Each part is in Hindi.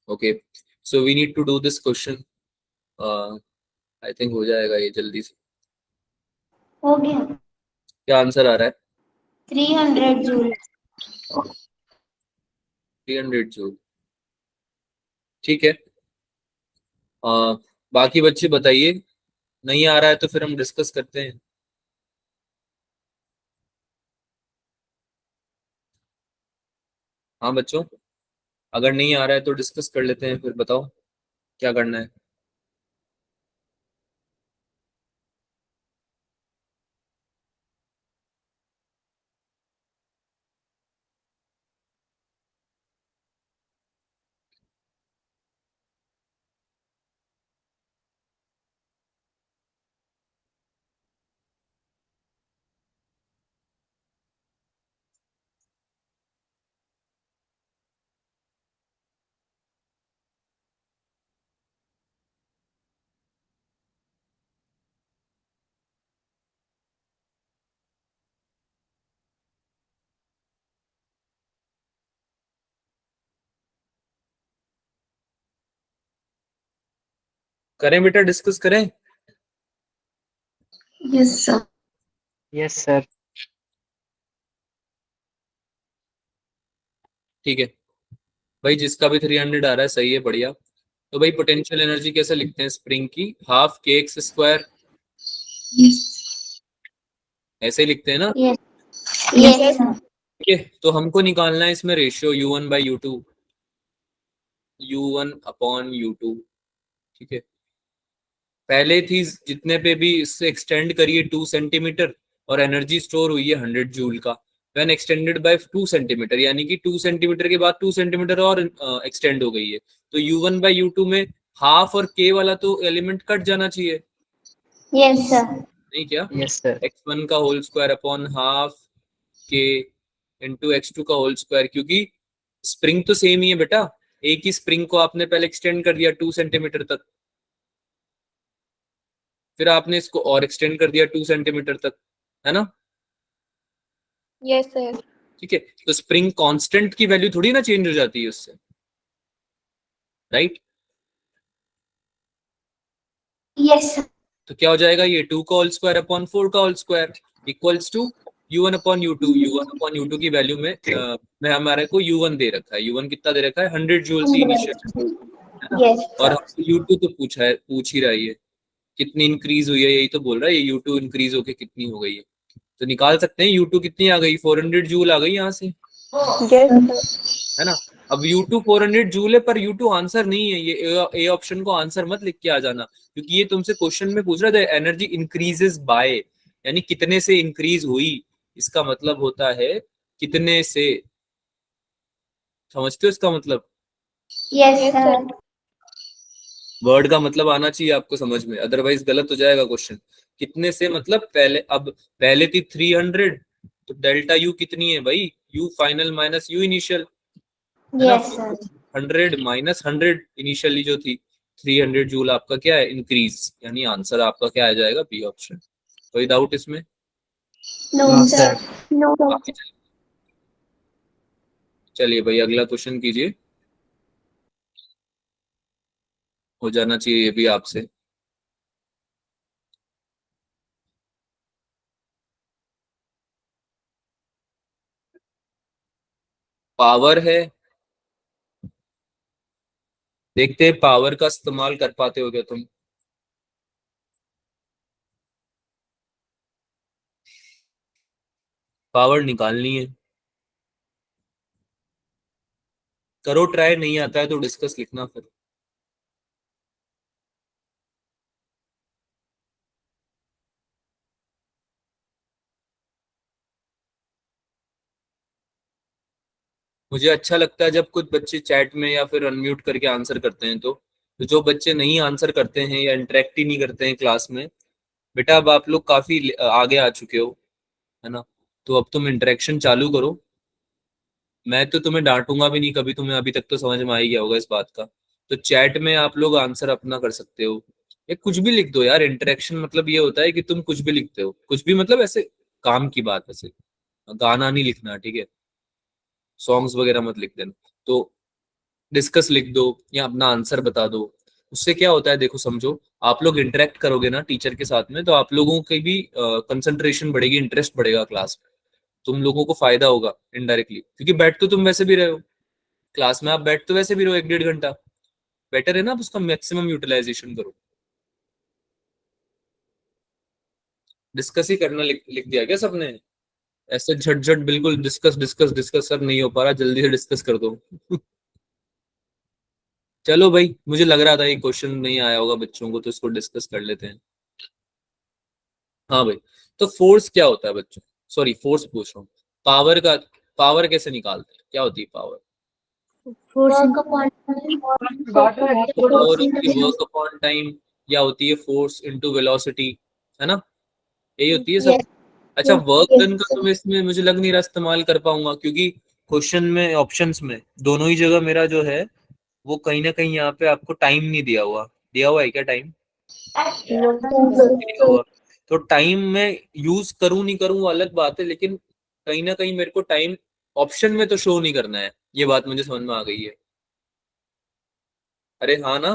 Okay, so we need to do this question. I think हो जाएगा ये जल्दी से। हो गया। क्या आंसर आ रहा है? 300 जूल। 300 जूल। ठीक है। बाकी बच्चे बताइए, नहीं आ रहा है तो फिर हम डिस्कस करते हैं। हाँ बच्चों, अगर नहीं आ रहा है तो डिस्कस कर लेते हैं, फिर बताओ क्या करना है। करें बेटा, डिस्कस करें। Yes sir. Yes sir. ठीक है भाई, जिसका भी 300 आ रहा है सही है, बढ़िया। तो भाई पोटेंशियल एनर्जी कैसे लिखते हैं स्प्रिंग की? हाफ के एक्स स्क्वायर, ऐसे ही लिखते हैं ना। Yes yes sir. ठीक है, तो हमको निकालना है इसमें रेशियो U1/U2, U1/U2। ठीक है, पहले थी जितने पे भी इससे एक्सटेंड करिए 2 सेंटीमीटर और एनर्जी स्टोर हुई है 100 जूल का। व्हेन एक्सटेंडेड बाय 2 सेंटीमीटर, यानी कि 2 सेंटीमीटर के बाद 2 सेंटीमीटर और एक्सटेंड हो गई है, तो U1/U2 में हाफ और के वाला तो एलिमेंट कट जाना चाहिए। Yes sir. नहीं क्या? Yes sir. x1 का होल स्क्वायर अपॉन हाफ के इंटू x2 का होल स्क्वायर, क्योंकि स्प्रिंग तो सेम ही है बेटा। एक ही स्प्रिंग को आपने पहले एक्सटेंड कर दिया 2 सेंटीमीटर तक, फिर आपने इसको और एक्सटेंड कर दिया 2 सेंटीमीटर तक, है ना। Yes sir. ठीक है, तो स्प्रिंग कांस्टेंट की वैल्यू थोड़ी ना चेंज हो जाती है उससे, राइट। Yes sir. तो क्या हो जाएगा ये 2 का होल स्क्वायर अपॉन 4 का whole square equals to U1/U2। U1/U2 की वैल्यू में हमारे को U1 दे रखा है। U1 कितना दे रखा है? 100 जूल थी इनिशियल, है ना। यस और सर। हमसे U2 तो पूछ ही रहा है, ये कितनी इंक्रीज हुई है, यही तो बोल रहा है ये U2 इंक्रीज होके कितनी हो गई है। तो निकाल सकते हैं U2 कितनी आ गई, 400 जूल आ गई यहाँ से, है ना। अब U2 400 जूल है, पर U2 आंसर नहीं है, ये ए ऑप्शन को आंसर मत लिख के आ जाना, क्योंकि ये तुमसे क्वेश्चन में पूछ रहा था एनर्जी इंक्रीजेस बाय, यानी कितने से इंक्रीज हुई, इसका मतलब होता है कितने से। समझते हो इसका मतलब? Yes sir. वर्ड का मतलब आना चाहिए आपको समझ में, अदरवाइज गलत हो जाएगा क्वेश्चन। कितने से मतलब पहले, अब पहले थी 300, तो डेल्टा यू कितनी है भाई? You final minus you initial, है ना। Yes sir. 100 - 100 इनिशियली जो थी 300 जूल, आपका क्या है? इंक्रीज, यानी आंसर आपका क्या आ जाएगा? B option. कोई डाउट इसमें? No no sir. Sir. No आगे चलिए भाई, अगला क्वेश्चन कीजिए, हो जाना चाहिए ये भी आपसे। पावर है, देखते हैं पावर का इस्तेमाल कर पाते हो क्या तुम। पावर निकालनी है, करो ट्राई, नहीं आता है तो डिस्कस लिखना फिर। मुझे अच्छा लगता है जब कुछ बच्चे चैट में या फिर अनम्यूट करके आंसर करते हैं, तो जो बच्चे नहीं आंसर करते हैं या इंटरेक्ट ही नहीं करते हैं क्लास में, बेटा अब आप लोग काफी आगे आ चुके हो, है ना। तो अब तुम इंटरेक्शन चालू करो। मैं तो तुम्हें डांटूंगा भी नहीं कभी, तुम्हें अभी तक तो समझ में आ ही गया होगा इस बात का। तो चैट में आप लोग आंसर अपना कर सकते हो, या कुछ भी लिख दो यार। इंटरेक्शन मतलब ये होता है कि तुम कुछ भी लिखते हो, कुछ भी मतलब ऐसे काम की बात, ऐसे गाना नहीं लिखना, ठीक है। सॉन्ग्स वगैरह मत लिख देना। तो डिस्कस लिख दो या अपना आंसर बता दो। उससे क्या होता है देखो समझो, आप लोग इंटरेक्ट करोगे ना टीचर के साथ में, तो आप लोगों की भी कंसंट्रेशन बढ़ेगी, इंटरेस्ट बढ़ेगा क्लास में, तुम लोगों को फायदा होगा इनडायरेक्टली, क्योंकि बैठ तो तुम वैसे भी रहे हो क्लास में, आप बैठ तो वैसे भी रहो 1-1.5 घंटा, बेटर है ना आप उसका मैक्सिमम यूटिलाइजेशन करो। डिस्कस ही करना लिख दिया क्या सबने? ऐसे झट झट बिल्कुल डिस्कस डिस्कस डिस्कस सर नहीं हो पा रहा, जल्दी से डिस्कस कर दो। चलो भाई, मुझे लग रहा था ये क्वेश्चन नहीं आया होगा बच्चों को, तो इसको डिस्कस कर लेते हैं। हाँ भाई, तो फोर्स क्या होता है बच्चों? सॉरी, फोर्स पूछ रहा हूँ। पावर का, पावर कैसे निकालते हैं, क्या होती है पावर? Work upon पावर होती है force. वर्क अपॉन टाइम, या होती है फोर्स इनटू वेलोसिटी, है ना? यही होती है सब। Yes, अच्छा, वर्क yes, डन का sir. तो मैं इसमें मुझे लग नहीं रहा इस्तेमाल कर पाऊंगा, क्योंकि क्वेश्चन में ऑप्शंस में दोनों ही जगह मेरा जो है वो कहीं ना कहीं यहाँ पे आपको टाइम नहीं दिया हुआ। दिया हुआ है क्या टाइम? No, दिया हुआ। तो टाइम में यूज करूं नहीं करूं वो अलग बात है, लेकिन कहीं ना कहीं मेरे को टाइम ऑप्शन में तो शो नहीं करना है, ये बात मुझे समझ में आ गई है। अरे हाँ ना?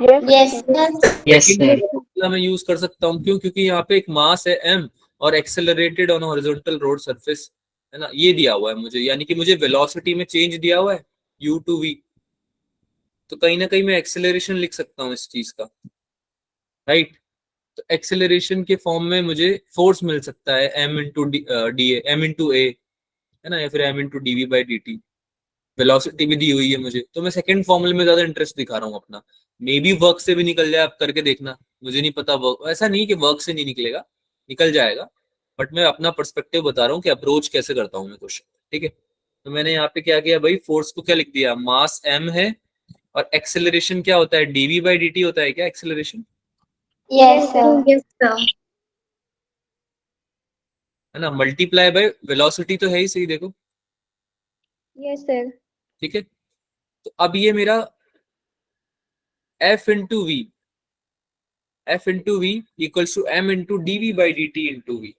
yes, sir. Yes second sir. Formula मैं यूज कर सकता हूँ, क्यों? क्योंकि यहाँ पे एक मास है m और accelerated on horizontal road surface, है ना, ये दिया हुआ है मुझे, यानी कि मुझे वेलोसिटी में चेंज दिया हुआ है u/v, तो कहीं ना कहीं मैं एक्सेलरेशन लिख सकता हूँ इस चीज का, राइट? तो एक्सेलरेशन के फॉर्म में मुझे फोर्स मिल सकता है m/d, है ना, या फिर m/dv/dt। वेलोसिटी भी दी हुई है मुझे, तो मैं सेकंड फॉर्मूले में ज्यादा इंटरेस्ट दिखा रहा हूँ अपना। मे बी वर्क से भी निकल जाए, आप करके देखना, मुझे नहीं पता, वर्क ऐसा नहीं कि वर्क से नहीं निकलेगा, निकल जाएगा, बट मैं अपना पर्सपेक्टिव बता रहा हूँ कि अप्रोच कैसे करता हूँ मैं क्वेश्चन। ठीक है, तो मैंने यहाँ पे क्या किया भाई, फोर्स को क्या लिख दिया, मास m है, और एक्सेलरेशन क्या होता है, dv/dt होता है क्या acceleration? Yes, sir. Yes, sir. है ना, मल्टीप्लाई बाय वेलोसिटी तो है ही सही, देखो। Yes, sir. ठीक है, तो अब ये मेरा F/V इक्वल्स टू m/dv/dt/v।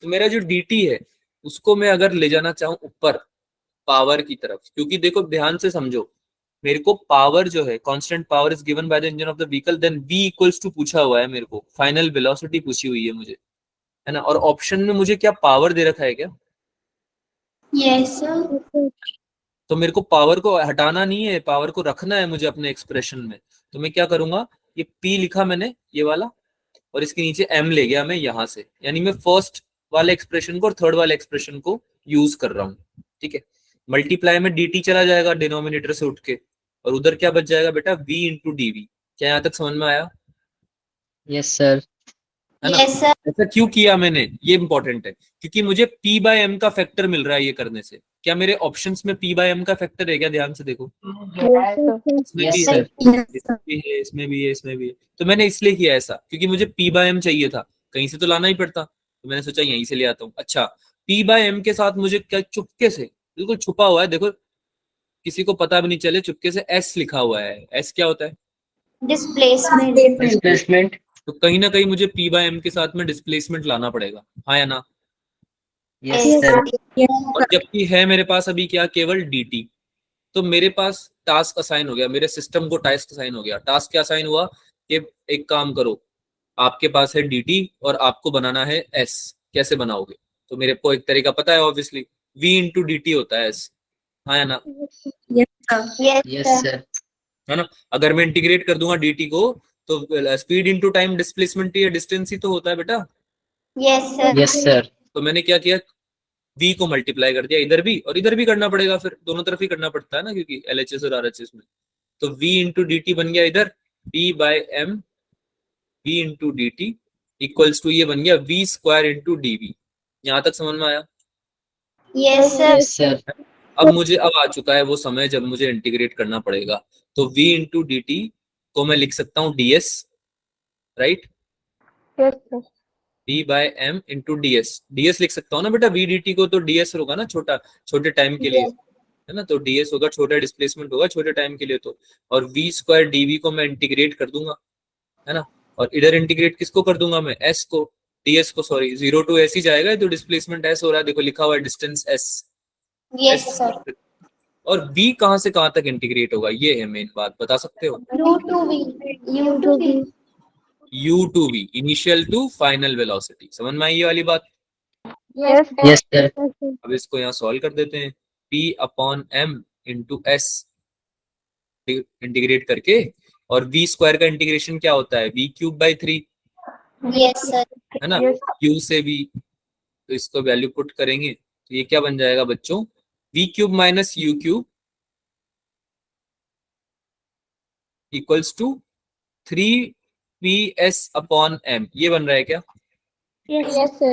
तो मेरा जो dt है उसको मैं अगर ले जाना चाहूं ऊपर पावर की तरफ, क्योंकि देखो ध्यान से समझो, मेरे को पावर जो है, constant power is given by the engine of the vehicle, then v equals to पूछा हुआ है मेरे को, फाइनल वेलोसिटी पूछी हुई है मुझे, है ना, और ऑप्शन में मुझे क्या पावर दे रखा है क्या? Yes, sir. तो मेरे को पावर को हटाना नहीं है, पावर को रखना है मुझे अपने एक्सप्रेशन में। तो मैं क्या करूंगा, ये p लिखा मैंने ये वाला, और इसके नीचे m ले गया मैं यहाँ से, यानी मैं फर्स्ट वाले एक्सप्रेशन को और थर्ड वाले एक्सप्रेशन को यूज कर रहा हूँ। ठीक है, मल्टीप्लाई में dt चला जाएगा डिनोमिनेटर से उठ के, और उधर क्या बच जाएगा बेटा, v/dv। क्या यहाँ तक समझ में आया? Yes sir. है ना? Yes, sir. ऐसा क्यों किया मैंने, ये इंपॉर्टेंट है, क्योंकि मुझे p/m का फैक्टर मिल रहा है ये करने से। क्या मेरे ऑप्शंस में p/m का फैक्टर है क्या? ध्यान से देखो, इसमें भी यस है, सर। Yes, sir. इसमें भी है, इसमें भी है, इसमें भी है। तो मैंने इसलिए किया ऐसा, क्योंकि मुझे p/m चाहिए था, कहीं से तो लाना ही पड़ता, तो मैंने सोचा यहीं से ले आता हूँ। अच्छा, p/m के साथ मुझे क्या चुपके से, बिल्कुल छुपा हुआ है देखो, किसी को पता भी नहीं चले, चुपके से s लिखा हुआ है। s क्या होता है? Displacement. डिस्प्लेसमेंट। तो कहीं ना कहीं मुझे p/m के साथ में डिस्प्लेसमेंट लाना पड़ेगा, हाँ या ना? Yes Yes, sir. yes, और जबकि है मेरे पास अभी क्या, केवल dt, तो मेरे पास टास्क असाइन हो गया, मेरे सिस्टम को टास्क असाइन हो गया। टास्क क्या असाइन हुआ कि एक काम करो, आपके पास है dt और आपको बनाना है s, कैसे बनाओगे? तो मेरे को एक तरीका पता है ऑब्वियसली, v/dt होता है s, हाँ या ना? yes, sir. Yes, yes sir. Sir. है ना? अगर मैं इंटीग्रेट कर दूंगा dt को, तो स्पीड इंटू टाइम डिस्प्लेसमेंट या डिस्टेंस ही तो होता है बेटा। Yes, sir. Yes sir. तो मैंने क्या किया, v को मल्टीप्लाई कर दिया इधर भी, और इधर भी करना पड़ेगा, फिर दोनों तरफ ही करना पड़ता है ना, क्योंकि LHS और RHS में। तो v/dt बन गया इधर p/m, v/dt इक्वल्स टू, ये बन गया v²/dv। यहां तक समझ में आया? Yes, sir. Yes sir. अब मुझे अब आ चुका है वो समय जब मुझे इंटीग्रेट करना पड़ेगा। तो v/dt को मैं लिख सकता हूँ ds, right? Yes, sir. p/m/ds लिख सकता हूँ ना बेटा, v/dt को तो ds होगा ना, छोटा, छोटे टाइम के लिए, Yes. है ना, तो ds होगा, छोटा डिस्प्लेसमेंट होगा छोटे टाइम के लिए, तो और v²/dv को मैं इंटीग्रेट कर दूंगा, है ना, और इधर इंटीग्रेट किसको कर दूंगा मैं, s को, ds को, सॉरी, 0 to s ही जाएगा, तो डिस्प्लेसमेंट s हो रहा है, देखो लिखा हुआ है distance s। Yes, s sir. और b कहां से कहां तक इंटीग्रेट होगा, ये है मेन बात, बता सकते हो? U to V. U to V. u to v, initial to final velocity, समझ में आई ये वाली बात? Yes. Yes, sir. अब इसको यहाँ सॉल्व कर देते हैं, p upon m into S integrate करके, और v स्क्वायर का इंटीग्रेशन क्या होता है, v cube by 3, Yes, sir. है ना? q से v, तो इसको वैल्यू पुट करेंगे तो ये क्या बन जाएगा बच्चों, v cube minus u cube equals to 3ps upon m, ये बन रहा है क्या? Yes, sir.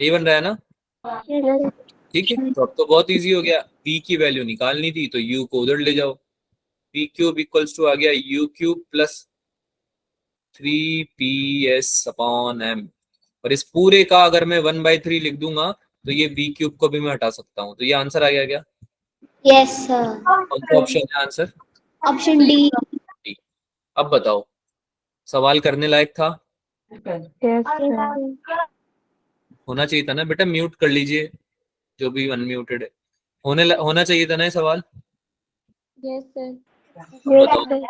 ये बन रहा है ना? Yes. ठीक है, तो अब तो बहुत इजी हो गया, p की वैल्यू निकालनी थी तो u को उधर ले जाओ, p क्यूब इक्वल्स टू आ गया u cube plus 3ps upon m, और इस पूरे का अगर मैं 1/3 लिख दूंगा तो ये v क्यूब को भी मैं हटा सकता हूँ, तो ये आंसर आ गया क्या? Yes, sir. कौन सा ऑप्शन है आंसर? Option D. D। अब बताओ, सवाल करने लायक था? Yes, sir. होना चाहिए था ना बेटा, म्यूट कर लीजिए जो भी अनम्यूटेड है, होना चाहिए था ना ये सवाल। Yes, sir. बताओ,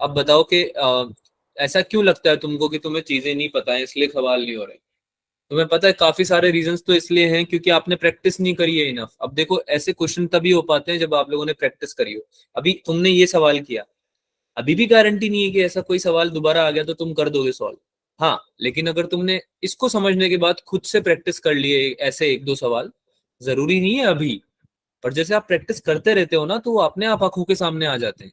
अब बताओ कि ऐसा क्यों लगता है तुमको कि तुम्हें चीजें नहीं पता है इसलिए सवाल नहीं हो रहे? तुम्हें पता है काफी सारे रीजंस तो इसलिए हैं क्योंकि आपने प्रैक्टिस नहीं करी है इनफ। अब देखो ऐसे क्वेश्चन तभी हो पाते हैं जब आप लोगों ने प्रैक्टिस करी हो। अभी तुमने ये सवाल किया, अभी भी गारंटी नहीं है कि ऐसा कोई सवाल दोबारा आ गया तो तुम कर दोगे सॉल्व। हाँ, लेकिन अगर तुमने इसको समझने के बाद खुद से प्रैक्टिस कर लिए ऐसे एक दो सवाल, जरूरी नहीं है अभी, पर जैसे आप प्रैक्टिस करते रहते हो ना तो वो अपने आप आंखों के सामने आ जाते हैं।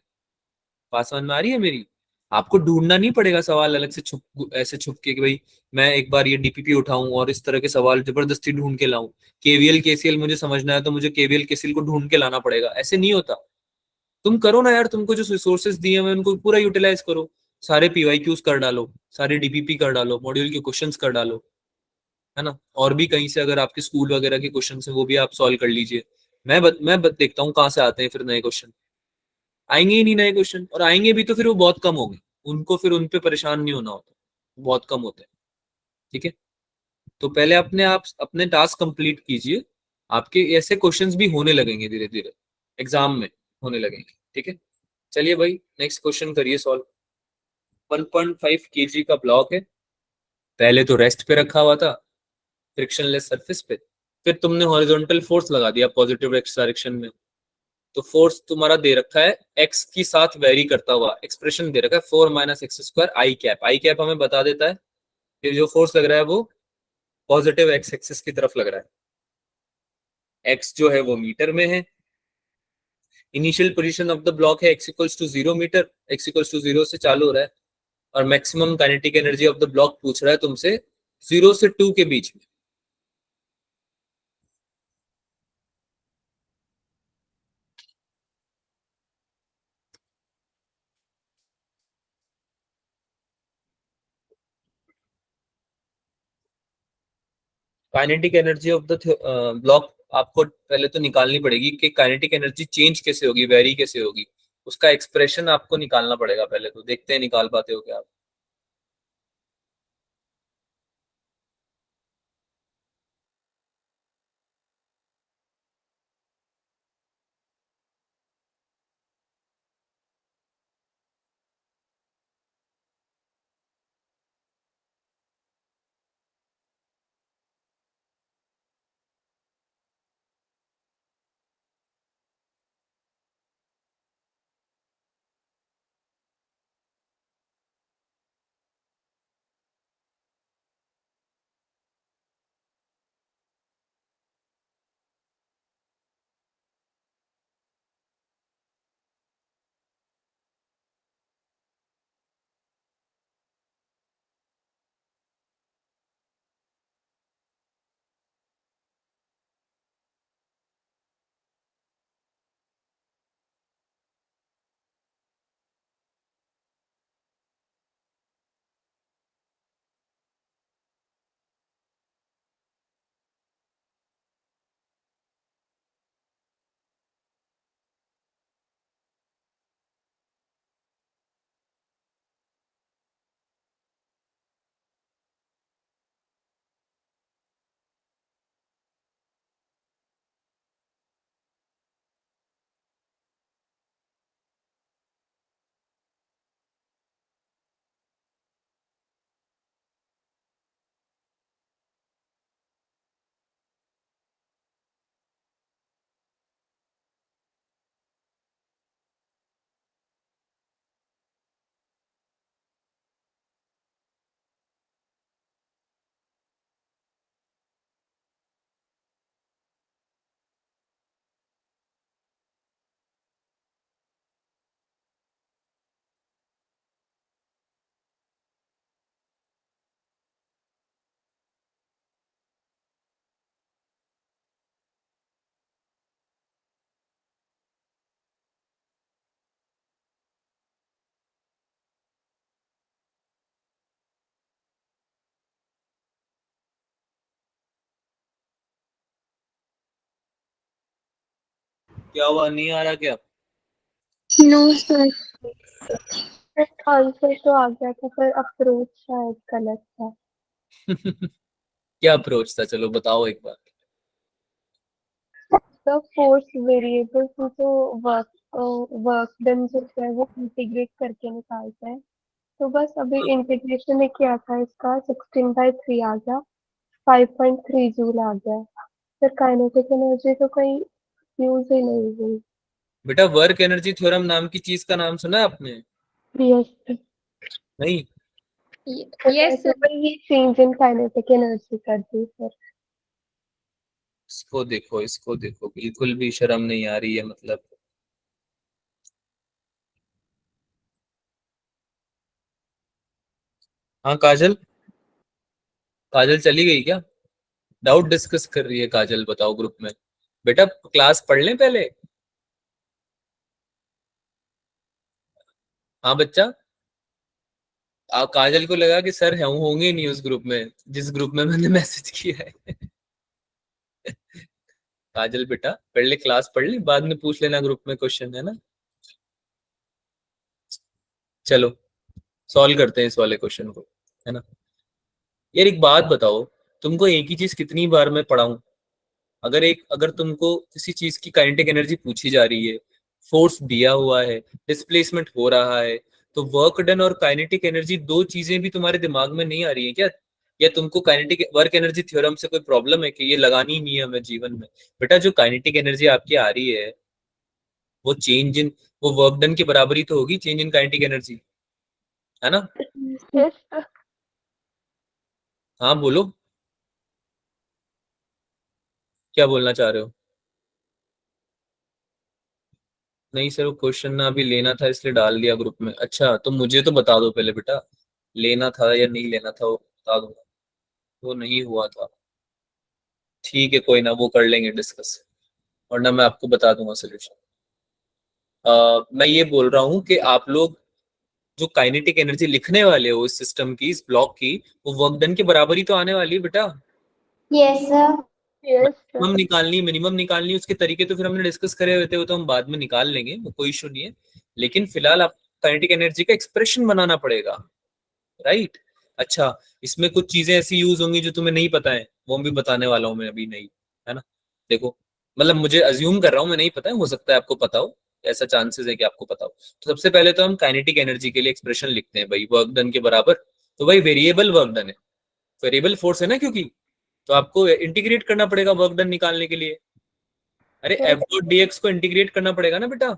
बात समझ में आ रही है मेरी? आपको ढूंढना नहीं पड़ेगा सवाल अलग से छुप, ऐसे छुप के कि भाई मैं एक बार ये डीपीपी उठाऊं और इस तरह के सवाल जबरदस्ती ढूंढ के लाऊं। केवीएल केसीएल मुझे समझना है तो मुझे केवीएल केसीएल को ढूंढ के लाना पड़ेगा, ऐसे नहीं होता। तुम करो ना यार, तुमको जो रिसोर्सेज दिए हुए उनको पूरा यूटिलाइज करो, सारे पीवाईक्यूज कर डालो, सारे डीपीपी कर डालो, मॉड्यूल के क्वेश्चंस कर डालो, है ना? और भी कहीं से अगर आपके स्कूल वगैरह के क्वेश्चन है वो भी आप सॉल्व कर लीजिए। देखता हूँ कहाँ से आते हैं फिर नए क्वेश्चन। आएंगे ही नहीं नए क्वेश्चन, और आएंगे भी तो फिर वो बहुत कम होंगे, उनको फिर उन पे परेशान नहीं होना होता, बहुत कम होते हैं। ठीक है, तो पहले अपने आप अपने टास्क कंप्लीट कीजिए, आपके ऐसे क्वेश्चंस भी होने लगेंगे धीरे धीरे, एग्जाम में होने लगेंगे। ठीक है, चलिए भाई नेक्स्ट क्वेश्चन करिए सॉल्व। 1.5 केजी का ब्लॉक है, पहले तो रेस्ट पे रखा हुआ था फ्रिक्शनलेस सरफेस पे, फिर तुमने हॉरिजॉन्टल फोर्स लगा दिया पॉजिटिव एक्स डायरेक्शन में, तो फोर्स तुम्हारा दे रखा है एक्स की साथ वेरी करता हुआ, एक्सप्रेशन दे रखा है 4 - x² आई कैप। आई कैप हमें बता देता है कि जो फोर्स लग रहा है वो पॉजिटिव एक्स एक्सिस की तरफ लग रहा है, एक्स जो है वो मीटर में है, initial position of the block है x = 0 मीटर, x = 0 से चालू हो रहा है, और maximum kinetic energy of the block पूछ रहा है तुमसे 0 से 2 के बीच में। Kinetic energy of the block आपको पहले तो निकालनी पड़ेगी कि काइनेटिक एनर्जी चेंज कैसे होगी, वेरी कैसे होगी, उसका एक्सप्रेशन आपको निकालना पड़ेगा पहले, तो देखते हैं निकाल पाते हो क्या आप। क्या हुआ, नहीं आ रहा क्या? नो सर, आंसर तो आ गया था पर अप्रोच शायद गलत था। क्या अप्रोच था, चलो बताओ एक बार। तो फोर्स वेरिएबल तो वर्क डन जो है वो इंटीग्रेट करके निकालते हैं। तो बस अभी इंटीग्रेशन में किया था, इसका 16/3 आ गया, 5.3 जूल आ गया। फिर काइनेटिक एनर्जी तो कहीं यूज ही नहीं हुई। बेटा वर्क एनर्जी थ्योरम नाम की चीज का नाम सुना है आपने? यस नहीं। यस सर, ये चेंज इन काइनेटिक एनर्जी कर दी सर। इसको देखो, बिल्कुल भी शर्म नहीं आ रही है मतलब। हाँ काजल, काजल चली गई क्या? डाउट डिस्कस कर रही है काजल, बताओ ग्रुप में। बेटा क्लास पढ़ लें पहले। हाँ बच्चा, काजल को लगा कि सर हम होंगे नहीं उस ग्रुप में, जिस ग्रुप में मैंने मैसेज किया है। काजल बेटा पहले क्लास पढ़ ली, बाद में पूछ लेना ग्रुप में क्वेश्चन, है ना। चलो सॉल्व करते हैं इस वाले क्वेश्चन को, है ना। यार एक बात बताओ, तुमको एक ही चीज कितनी बार मैं पढ़ाऊं? अगर तुमको किसी चीज की काइनेटिक एनर्जी पूछी जा रही है, फोर्स दिया हुआ है, डिस्प्लेसमेंट हो रहा है, तो वर्क डन और काइनेटिक एनर्जी दो चीजें भी तुम्हारे दिमाग में नहीं आ रही है क्या? या तुमको काइनेटिक वर्क एनर्जी थ्योरम से कोई प्रॉब्लम है कि ये लगानी ही नहीं है हमें जीवन में? बेटा जो काइनेटिक एनर्जी आपकी आ रही है, वो चेंज इन वो वर्क डन की बराबरी तो होगी, चेंज इन काइनेटिक एनर्जी, है ना। यस हाँ बोलो, क्या बोलना चाह रहे हो? नहीं सर, वो क्वेश्चन ना अभी लेना था इसलिए डाल दिया ग्रुप में। अच्छा तो मुझे तो बता दो पहले बेटा, लेना था या नहीं लेना था, वो बता दूंगा। वो नहीं हुआ था, ठीक है कोई ना, वो कर लेंगे डिस्कस, वरना मैं आपको बता दूंगा सोल्यूशन। मैं ये बोल रहा हूँ कि आप लोग जो काइनेटिक एनर्जी लिखने वाले हो इस सिस्टम की, इस ब्लॉक की, वो वर्क डन की बराबरी तो आने वाली है बेटा। Yes sir. Yes minimum sir. निकालनी, मिनिमम निकालनी, उसके तरीके तो फिर हमने डिस्कस करे हुए थे, वो तो हम बाद में निकाल लेंगे, वो कोई इशू नहीं है। लेकिन फिलहाल आप काइनेटिक एनर्जी का एक्सप्रेशन बनाना पड़ेगा, राइट। अच्छा, इसमें कुछ चीजें ऐसी यूज होंगी जो तुम्हें नहीं पता है, वो भी बताने वाला हूँ मैं अभी, नहीं, है ना। देखो, मतलब मुझे अज्यूम कर रहा हूँ, मैं नहीं पता है, हो सकता है आपको पता हो, ऐसा चांसेस है कि आपको पता हो। तो सबसे पहले तो हम काइनेटिक एनर्जी के लिए एक्सप्रेशन लिखते हैं भाई, वर्क डन के बराबर। तो भाई वेरिएबल वर्क डन है, वेरिएबल फोर्स है ना, क्योंकि तो आपको इंटीग्रेट करना पड़ेगा वर्क डन निकालने के लिए। अरे एफ डॉट डी एक्स को इंटीग्रेट करना पड़ेगा ना बेटा,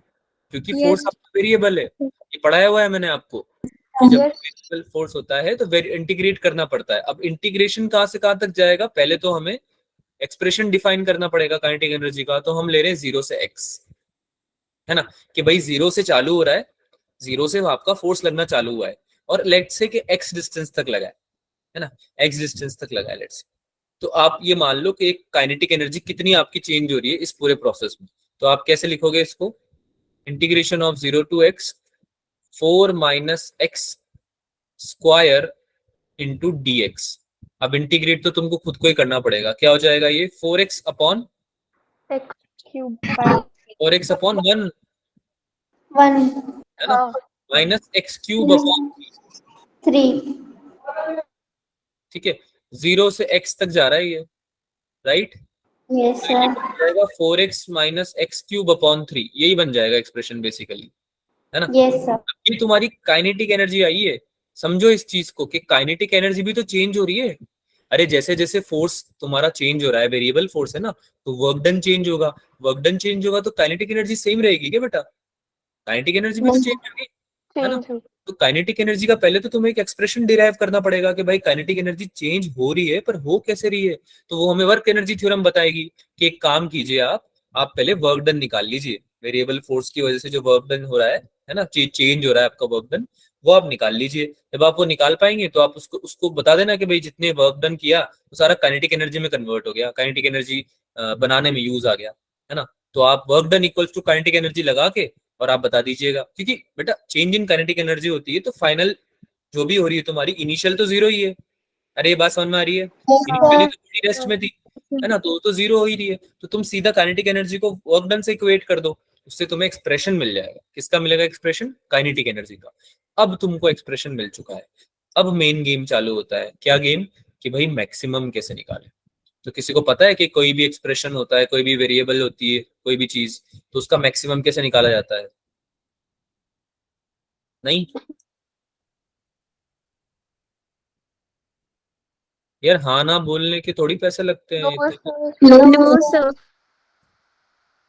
क्योंकि फोर्स यस आपका वेरिएबल है, ये पढ़ाया हुआ है मैंने आपको, कि जब यस वेरिएबल फोर्स होता है तो इंटीग्रेट करना पड़ता है। अब इंटीग्रेशन कहाँ से कहाँ तक जाएगा, पहले तो हमें एक्सप्रेशन डिफाइन करना पड़ेगा काइनेटिक एनर्जी का, तो हम ले रहे हैं 0 से x, है ना। कि भाई 0 से चालू हो रहा है, 0 से आपका फोर्स लगना चालू हुआ है, और लेट्स से कि x डिस्टेंस तक लगा है ना, x डिस्टेंस तक लगा है लेट्स से। तो आप ये मान लो कि एक काइनेटिक एनर्जी कितनी आपकी चेंज हो रही है इस पूरे प्रोसेस में। तो आप कैसे लिखोगे इसको, integration of 0 to x 4 minus x square into D x. अब इंटीग्रेट तो तुमको खुद को ही करना पड़ेगा, क्या हो जाएगा ये, 4x upon, x cube by 4x upon 1, 1। है ना, हाँ माइनस एक्स क्यूब अपॉन, 3। ठीक है, 0 से x तक जा रहा है ये, राइट। यस तो ये सर। बन जाएगा 4x minus x cube upon 3, यही बन जाएगा एक्सप्रेशन बेसिकली, है ना। Yes sir. ये तुम्हारी काइनेटिक एनर्जी आई है। समझो इस चीज को कि काइनेटिक एनर्जी भी तो चेंज हो रही है। अरे जैसे जैसे फोर्स तुम्हारा चेंज हो रहा है, वेरिएबल फोर्स है ना, तो वर्क डन चेंज होगा, वर्क डन चेंज होगा तो काइनेटिक एनर्जी सेम रहेगी क्या बेटा? काइनेटिक एनर्जी भी तो चेंज होगी, है ना। चेंज हो। तो काइनेटिक एनर्जी का पहले तो तुम्हें एक एक्सप्रेशन डिराइव करना पड़ेगा कि भाई काइनेटिक एनर्जी चेंज हो रही है, पर हो कैसे रही है। तो वो हमें वर्क एनर्जी थ्योरम बताएगी कि एक काम कीजिए आप पहले वर्क डन निकाल लीजिए, वेरिएबल फोर्स की वजह से जो वर्क डन हो रहा है ना, चेंज हो रहा है आपका वर्क डन, वो आप निकाल लीजिए। जब आप वो निकाल पाएंगे तो आप उसको उसको बता देना कि भाई जितने वर्क डन किया वो सारा काइनेटिक एनर्जी में कन्वर्ट हो गया, काइनेटिक एनर्जी बनाने में यूज आ गया, है ना। तो आप work done equals to kinetic energy लगा के और आप बता दीजिएगा, क्योंकि बेटा चेंज इन काइनेटिक एनर्जी होती है तो फाइनल जो भी हो रही है तुम्हारी, इनिशियल तो जीरो ही है। अरे ये बात समझ में आ रही है, यस इनिशियली सर। तो बॉडी रेस्ट में थी, है ना, तो जीरो हो ही रही है, तो तुम सीधा काइनेटिक एनर्जी को वर्क डन से इक्वेट कर दो, उससे तुम्हें एक्सप्रेशन मिल जाएगा। किसका मिलेगा एक्सप्रेशन? काइनेटिक एनर्जी का। अब तुमको एक्सप्रेशन मिल चुका है, अब मेन गेम चालू होता है। क्या गेम? कि भाई मैक्सिमम कैसे निकाले। तो किसी को पता है कि कोई भी एक्सप्रेशन होता है, कोई भी वेरिएबल होती है, कोई भी चीज, तो उसका मैक्सिमम कैसे निकाला जाता है? नहीं यार, हाँ ना बोलने के थोड़ी पैसे लगते हैं नो इतने। सर। No sir.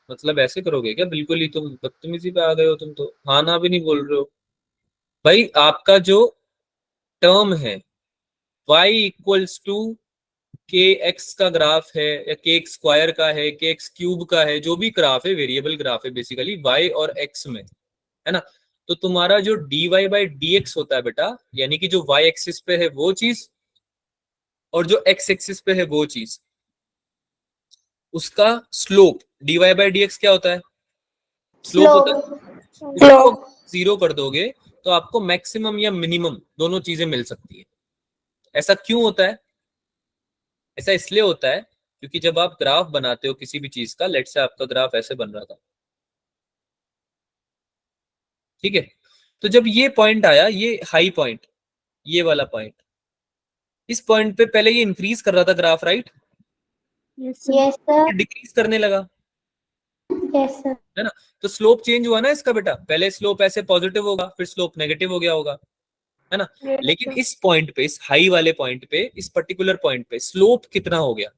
मतलब ऐसे करोगे क्या? बिल्कुल ही तुम बदतमीजी पे आ गए हो, तुम तो हाँ ना भी नहीं बोल रहे हो। भाई आपका जो टर्म है y इक्वल्स टू के एक्स का ग्राफ है, या के एक्स स्क्वायर का है, के एक्स क्यूब का है, जो भी ग्राफ है, वेरिएबल ग्राफ है बेसिकली y और x में, है ना। तो तुम्हारा जो dy बाई डी एक्स होता है बेटा, यानी कि जो y एक्सिस पे है वो चीज, और जो x एक्सिस पे है वो चीज, उसका slope dy by D x क्या होता है? स्लोप होता है। उसको जीरो कर दोगे तो आपको मैक्सिमम या मिनिमम दोनों चीजें मिल सकती है। ऐसा क्यों होता है? ऐसा इसलिए होता है क्योंकि जब आप ग्राफ बनाते हो किसी भी चीज का, लेट से आपका ग्राफ ऐसे बन रहा था, ठीक है, तो जब ये पॉइंट आया, ये हाई पॉइंट, ये वाला पॉइंट, इस पॉइंट पे पहले ये इंक्रीज कर रहा था graph, right? Yes yes sir. ये डिक्रीज करने लगा, यस सर। है ना। तो स्लोप चेंज हुआ ना इसका बेटा, पहले स्लोप ऐसे पॉजिटिव होगा, फिर स्लोप नेगेटिव हो गया होगा, है ना। लेकिन इस पॉइंट पे, इस हाई वाले पॉइंट पे, इस पर्टिकुलर पॉइंट पे स्लोप कितना हो गया?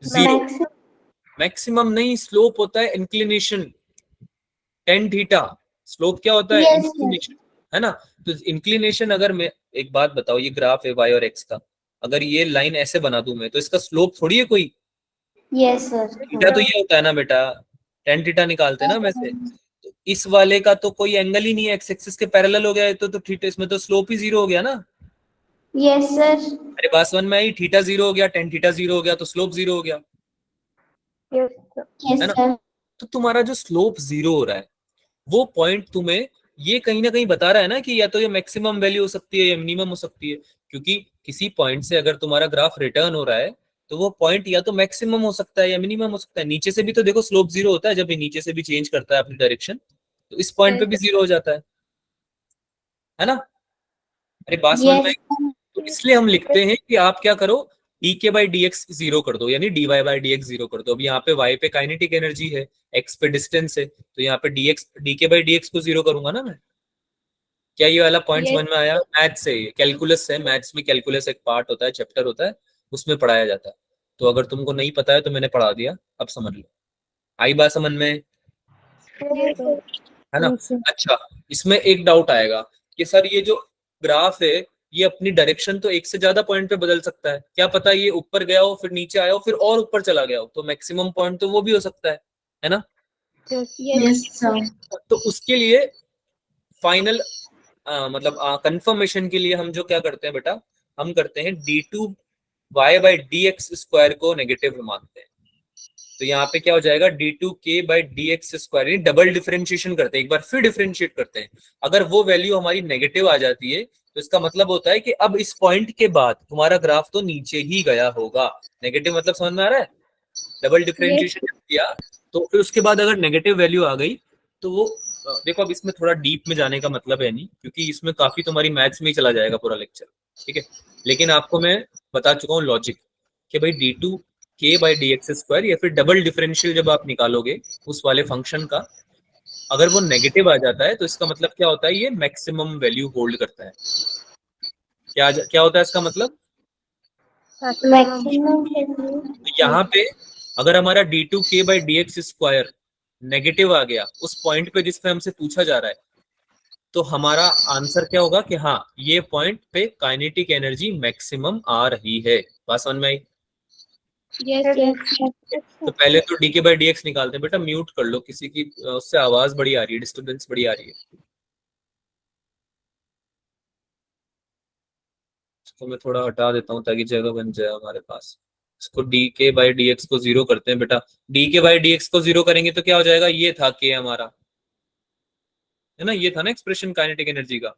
जीरो। मैक्सिमम नहीं, स्लोप होता है इंक्लिनेशन, टेन थीटा। स्लोप क्या होता है? इंक्लिनेशन, है ना। तो इंक्लिनेशन, अगर मैं एक बात बताओ, ये ग्राफ है वाई और एक्स का, अगर ये लाइन ऐसे बना दूं मैं, तो इसका स्लोप थोड़ी है कोई। Yes sir. थीटा तो ये होता है ना बेटा, टेन थीटा निकालते हैं ना वैसे। तो इस वाले का तो कोई एंगल ही नहीं है, एक्स एक्सिस के पैरेलल हो गया है, तो थीटा, इसमें तो स्लोप ही जीरो हो गया ना। Yes sir. अरे बात समझ में आई? थीटा जीरो हो गया, टेन थीटा जीरो हो गया, तो स्लोप जीरो हो गया, है ना। तो तुम्हारा जो स्लोप जीरो हो रहा है, वो पॉइंट तुम्हें ये कहीं ना कहीं बता रहा है ना कि या तो ये मैक्सिमम वैल्यू हो सकती है या मिनिमम हो सकती है। क्योंकि किसी पॉइंट से अगर तुम्हारा ग्राफ रिटर्न हो रहा है, तो वो पॉइंट या तो मैक्सिमम हो सकता है या मिनिमम हो सकता है। नीचे से भी तो देखो स्लोप जीरो होता है, जब ये नीचे से भी चेंज करता है अपनी डायरेक्शन, तो इस पॉइंट पे भी जीरो हो जाता है ना। अरे बात समझ में आई? तो इसलिए हम लिखते हैं कि आप क्या करो, डी के बाई डी एक्स जीरो कर दो, यानी D Y by D X zero कर दो। अब यहाँ पे वाई पे काइनेटिक एनर्जी है, एक्स पे डिस्टेंस है, तो यहाँ पे डी एक्स, डी के बाई डी एक्स को जीरो करूंगा ना मैं। क्या ये वाला पॉइंट समझ में आया? मैथ्स से, कैलकुलस है, मैथ्स में कैलकुलस एक पार्ट होता है, चैप्टर होता है, उसमें पढ़ाया जाता है। तो अगर तुमको नहीं पता है तो मैंने पढ़ा दिया, अब समझ लो। आई बात समझ में? है ना। Yes sir. अच्छा, इसमें एक डाउट आएगा कि सर ये जो ग्राफ है, ये अपनी डायरेक्शन तो एक से ज्यादा पॉइंट पे बदल सकता है, क्या पता ये ऊपर गया हो, फिर नीचे आया हो, फिर और ऊपर चला गया हो, तो मैक्सिमम पॉइंट तो वो भी हो सकता है ना। Yes sir. तो उसके लिए फाइनल, मतलब कंफर्मेशन के लिए हम जो क्या करते हैं बेटा, हम करते हैं D two Y by D x square को नेगेटिव मानते हैं। तो यहाँ पे क्या हो जाएगा, डी टू के by D x square, double differentiation करते हैं, एक बार फिर डिफरेंशिएट करते हैं। अगर वो वैल्यू हमारी नेगेटिव आ जाती है, तो इसका मतलब होता है कि अब इस पॉइंट के बाद तुम्हारा ग्राफ तो नीचे ही गया होगा। नेगेटिव मतलब समझ में आ रहा है? डबल डिफरेंशिएशन किया, तो फिर उसके बाद अगर नेगेटिव वैल्यू आ गई, तो वो देखो, अब इसमें थोड़ा डीप में जाने का मतलब है नहीं, क्योंकि इसमें काफी तुम्हारी मैथ्स में ही चला जाएगा पूरा लेक्चर, ठीक है। लेकिन आपको मैं बता चुका हूँ लॉजिक, कि भाई डी टू के बाई डी एक्स स्क्वायर, या फिर डबल डिफरेंशियल जब आप निकालोगे उस वाले फंक्शन का, अगर वो नेगेटिव आ जाता है, तो इसका मतलब क्या होता है, ये मैक्सिमम वैल्यू होल्ड करता है। क्या होता है इसका मतलब? तो यहाँ पे अगर हमारा डी टू के by D x square negative आ गया उस पॉइंट पे जिसपे हमसे पूछा जा रहा है, तो हमारा आंसर क्या होगा कि हाँ, ये पॉइंट पे काइनेटिक एनर्जी मैक्सिमम आ रही है। बात समझ में आई? तो पहले तो डी के बाई डी एक्स निकालते हैं। बेटा म्यूट कर लो, किसी की उससे आवाज बड़ी आ रही है, डिस्टर्बेंस बड़ी आ रही है। इसको मैं थोड़ा हटा देता हूँ ताकि जगह बन जाए हमारे पास। इसको डी के बाई डी एक्स को जीरो करते हैं बेटा। डी के बाई डी एक्स को जीरो करेंगे तो क्या हो जाएगा, ये था के हमारा, है ना, ये था ना एक्सप्रेशन काइनेटिक एनर्जी का।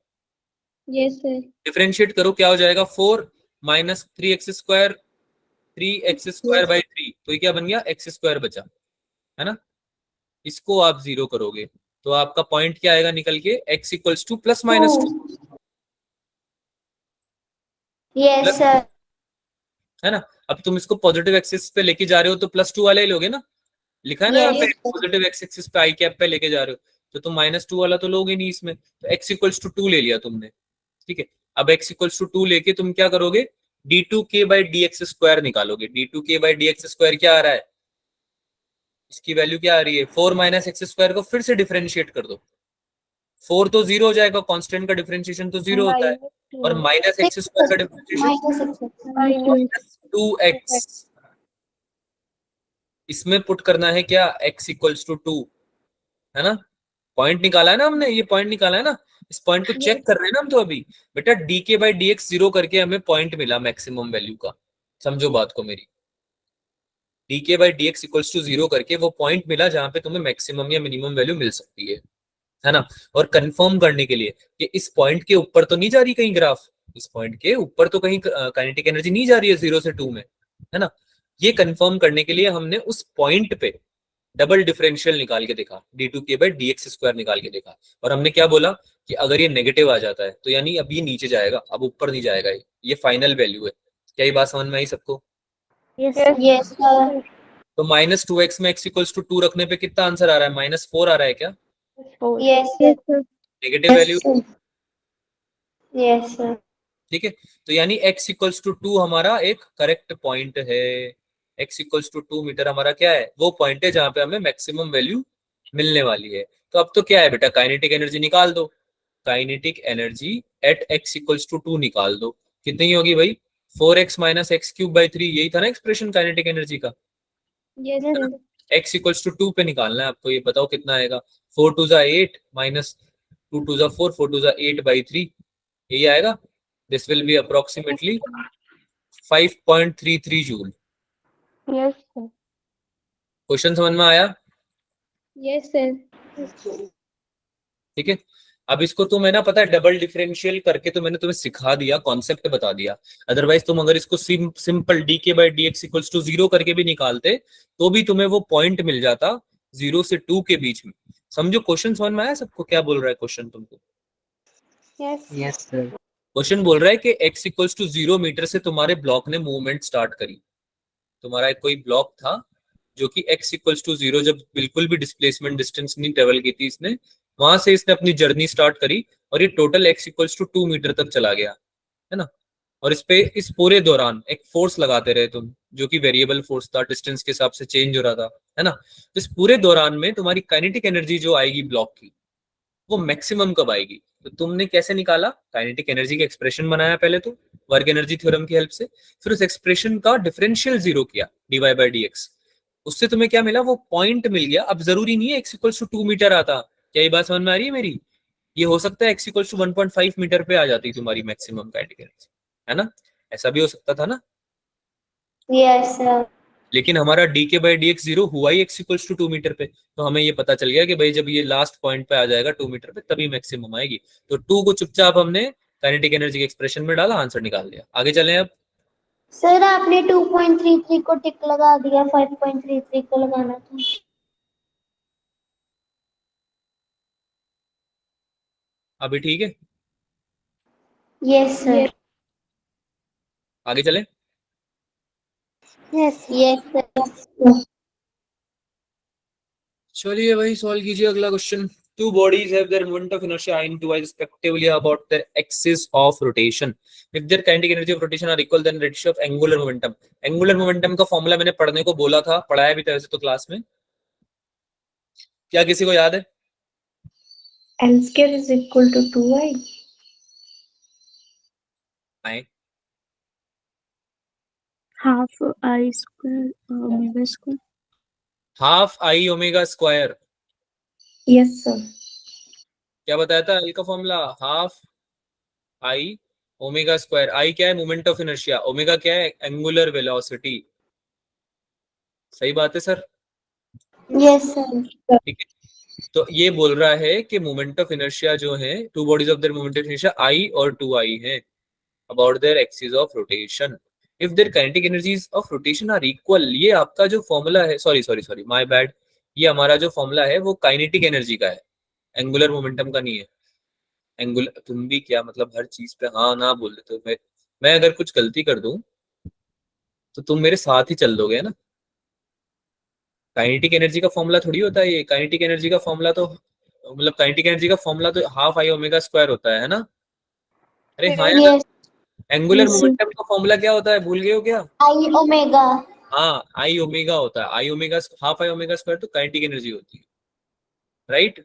Yes sir. डिफरेंशिएट करो, क्या हो जाएगा, 4 माइनस 3 एक्स स्क्वायर 3x² 3, तो ये क्या बन गया, x² बचा, है ना। इसको आप 0 करोगे तो आपका पॉइंट क्या आएगा निकल के, x equals two plus minus 2, Yes, sir. है ना। अब तुम इसको पॉजिटिव एक्सिस पे लेके जा रहे हो तो +2 वाला ही लोगे ना, लिखा है ना यहाँ पे, Yes, sir. Positive x axis पे आई कैप पे लेके जा रहे हो, तो तुम -2 वाला तो लोगे नहीं इसमें, तो x इक्वल्स टू 2 ले लिया तुमने, ठीक है। अब x इक्वल्स टू 2 लेके तुम क्या करोगे, d2k/dx² निकालोगे। d2k/dx² क्या आ रहा है, इसकी वैल्यू क्या आ रही है, 4 - x² को फिर से डिफरेंशिएट कर दो, 4 तो 0 हो जाएगा, कांस्टेंट का डिफरेंशिएशन तो 0 होता है, और -2x -x² का डिफरेंशिएशन Minus 6. 2x, इसमें पुट करना है क्या, x इक्वल्स टू 2, है ना। पॉइंट निकाला है ना हमने, ये पॉइंट निकाला है ना, इस पॉइंट को चेक कर रहे हैं ना हम तो अभी। बेटा dk/dx 0 करके हमें पॉइंट मिला मैक्सिमम वैल्यू का, समझो बात को मेरी, dk/dx इक्वल्स टू 0 करके वो पॉइंट मिला जहां पे तुम्हें मैक्सिमम या मिनिमम वैल्यू मिल सकती है ना। और कंफर्म करने के लिए कि इस पॉइंट के ऊपर तो नहीं जा रही कहीं ग्राफ, इस पॉइंट के ऊपर तो कहीं काइनेटिक एनर्जी नहीं जा रही है 0 से 2 में, है ना। ये कंफर्म करने के लिए हमने उस पॉइंट पे डबल डिफरेंशियल निकाल के देखा, d2k/dx² निकाल के देखा, और हमने क्या बोला कि अगर ये नेगेटिव आ जाता है तो यानी अब ये नीचे जाएगा, अब ऊपर नहीं जाएगा, ये फाइनल वैल्यू है। क्या ये बात समझ में आई सबको। Yes, sir. तो -2x में x इक्वल्स टू 2 रखने पे कितना आंसर आ रहा है, -4 आ रहा है क्या, Yes, sir. Negative value, Yes, sir. ठीक है। तो यानी x इक्वल्स टू 2 हमारा एक करेक्ट पॉइंट है, x इक्वल्स टू 2 मीटर हमारा क्या है, वो पॉइंट है जहां पे हमें मैक्सिमम वैल्यू मिलने वाली है। तो अब तो क्या है बेटा, काइनेटिक एनर्जी निकाल दो, kinetic energy at x equals to 2 निकाल दो, कितनी होगी भाई, 4x - x³/3, यही था ना एक्सप्रेशन काइनेटिक एनर्जी का, Yes, sir. x equals to 2 पे निकालना है आपको, ये बताओ कितना आएगा, 4 2 8 -2 2 4 4 2 8/3, यही आएगा। This will be approximately 5.33 joule. Yes sir. Question समझ में आया, Yes, sir. ठीक है। अब इसको तो मैं ना, पता है, डबल डिफरेंशियल करके तो मैंने तुम्हें सिखा दिया, कॉन्सेप्ट बता दिया। अदरवाइज तुम अगर इसको सिंपल dk/dx इक्वल्स टू 0 करके भी निकालते तो भी तुम्हें वो पॉइंट मिल जाता 0 से 2 के बीच में। समझो क्वेश्चन समझ में आया सबको, क्या बोल रहा है क्वेश्चन तुमको। Yes. Yes, sir. क्वेश्चन बोल रहा है कि x इक्वल्स टू 0 मीटर से तुम्हारे ब्लॉक ने मूवमेंट स्टार्ट करी। तुम्हारा एक कोई ब्लॉक था जो कि x इक्वल्स टू 0, जब बिल्कुल भी डिस्प्लेसमेंट डिस्टेंस नहीं ट्रेवल की थी इसने, वहां से इसने अपनी जर्नी स्टार्ट करी, और ये total x equals to 2 metre तक चला गया, है ना। और इस पे इस पूरे दौरान एक फोर्स लगाते रहे तुम, जो कि वेरिएबल फोर्स था, डिस्टेंस के हिसाब से चेंज हो रहा था, है ना। तो इस पूरे दौरान में तुम्हारी काइनेटिक एनर्जी जो आएगी ब्लॉक की, वो मैक्सिमम कब आएगी। तो तुमने कैसे निकाला, काइनेटिक एनर्जी का एक्सप्रेशन बनाया पहले तो वर्क एनर्जी थ्योरम की हेल्प से, फिर उस एक्सप्रेशन का डिफरेंशियल 0 किया dy/dx, उससे तुम्हें क्या मिला, वो पॉइंट मिल गया। अब जरूरी नहीं है x इक्वल्स टू 2 मीटर आता, क्या ये बात समझ में आ रही है मेरी। ये हो सकता है x इक्वल्स टू 1.5 मीटर पे आ जाती तुम्हारी मैक्सिमम काइनेटिक एनर्जी, है ना, ऐसा भी हो सकता था ना। Yes, sir. लेकिन हमारा dk/dx 0 हुआ ही x इक्वल्स टू 2 मीटर पे, तो हमें ये पता चल गया कि भाई जब ये लास्ट पॉइंट पे आ जाएगा 2 मीटर पे तभी मैक्सिमम आएगी। तो 2 को चुपचाप हमने काइनेटिक एनर्जी के एक्सप्रेशन में डाला, आंसर निकाल लिया। आगे चलें अब। सर आपने 2.33 को टिक लगा दिया, 5.33 को लगाना था। अभी ठीक है, Yes, sir. आगे चलें। Yes, yes, sir. चलिए भाई सॉल्व कीजिए अगला question. Two bodies have their moment of inertia in two respectively about their axis of rotation. If their kinetic energy of rotation are equal, then ratio of angular momentum. Angular momentum का फॉर्मूला मैंने पढ़ने को बोला था, पढ़ाया भी था वैसे तो क्लास में, क्या किसी को याद है। L square is equal to 2i. आए, Half I square omega square. Half I omega square, Yes, sir. क्या बताया था एल का formula, half I omega square. I क्या है, मोमेंट ऑफ इनर्शिया, ओमेगा क्या है, एंगुलर वेलोसिटी। सही बात है सर, Yes, sir. ठीक है। तो ये बोल रहा है कि मोमेंट ऑफ इनर्शिया जो है, two bodies of their moment of inertia I और 2i है about their axis of rotation. If their kinetic energies of rotation are equal, ये आपका जो फॉर्मूला है, सॉरी माय बैड, ये हमारा जो फॉर्मूला है वो काइनेटिक एनर्जी का है, एंगुलर मोमेंटम का नहीं है। एंगुलर, तुम भी क्या मतलब हर चीज पे हाँ ना बोल देते हो। मैं अगर कुछ गलती कर दूं तो तुम मेरे साथ ही चल दोगे, है ना। काइनेटिक एनर्जी का फॉर्मूला थोड़ी होता है ये, काइनेटिक एनर्जी का फॉर्मूला तो मतलब काइनेटिक एनर्जी का फॉर्मूला तो हाफ आई ओमेगा स्क्वायर होता है ना। अरे हाँ यार, यस एंगुलर मोमेंटम का फॉर्मूला क्या होता है, भूल गए हो क्या। I omega. हाँ, आई ओमेगा होता है, I omega, half I omega square तो काइनेटिक एनर्जी होती है, राइट।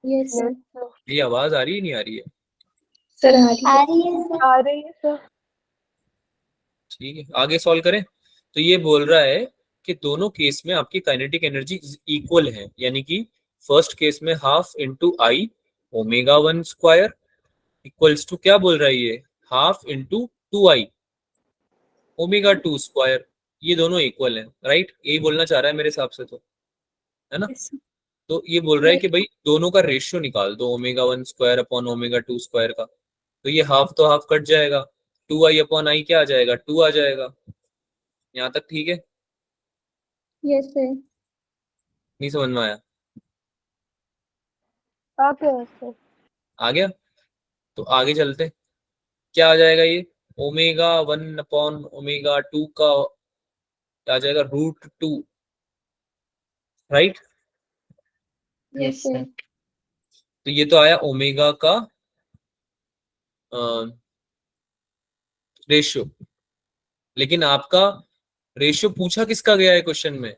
Yes yes sir. ये आवाज आ रही है नहीं आ रही है। सर आ रही है सर। आ रही है सर। ठीक है, आगे सॉल्व करें। तो ये बोल रहा है कि दोनों केस में आपकी काइनेटिक एनर्जी इक्वल है, यानी कि फर्स्ट केस में half into I omega one square equals to क्या बोल रहा है ये, half into two I omega two square, ये दोनों इक्वल है, राइट। यही बोलना चाह रहा है मेरे हिसाब से तो, है ना। तो ये बोल रहा है कि भाई दोनों का रेशियो निकाल दो, omega one square upon omega two square का। तो ये हाफ तो हाफ कट जाएगा, टू आई अपॉन आई क्या आ जाएगा, टू आ जाएगा। यहाँ तक ठीक है, यस सर। नहीं समझ में आया। आ गया सर। आ गया, तो आगे चलते। क्या आ जाएगा ये, omega one upon omega two का क्या आ जाएगा, root two, right. Yes sir. तो ये तो आया ओमेगा का रेशियो, लेकिन आपका रेशियो पूछा किसका गया है क्वेश्चन में,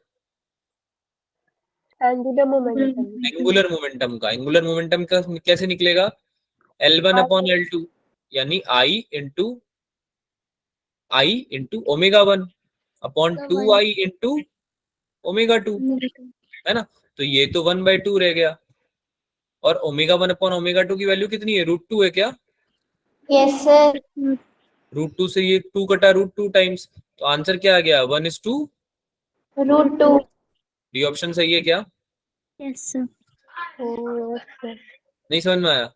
एंगुलर मोमेंटम। एंगुलर मोमेंटम का। एंगुलर मोमेंटम का कैसे निकलेगा, L one upon L two, यानी I into omega one upon two I into omega two, है ना। तो ये तो वन बाई टू रह गया, और omega one upon omega two की वैल्यू कितनी है, रूट टू है क्या। Yes sir. रूट टू से ये टू कटा, रूट टू टाइम्स, तो आंसर क्या आ गया, one is two. Root two. D option सही है क्या, यस सर। Yes sir. नहीं समझ में आया।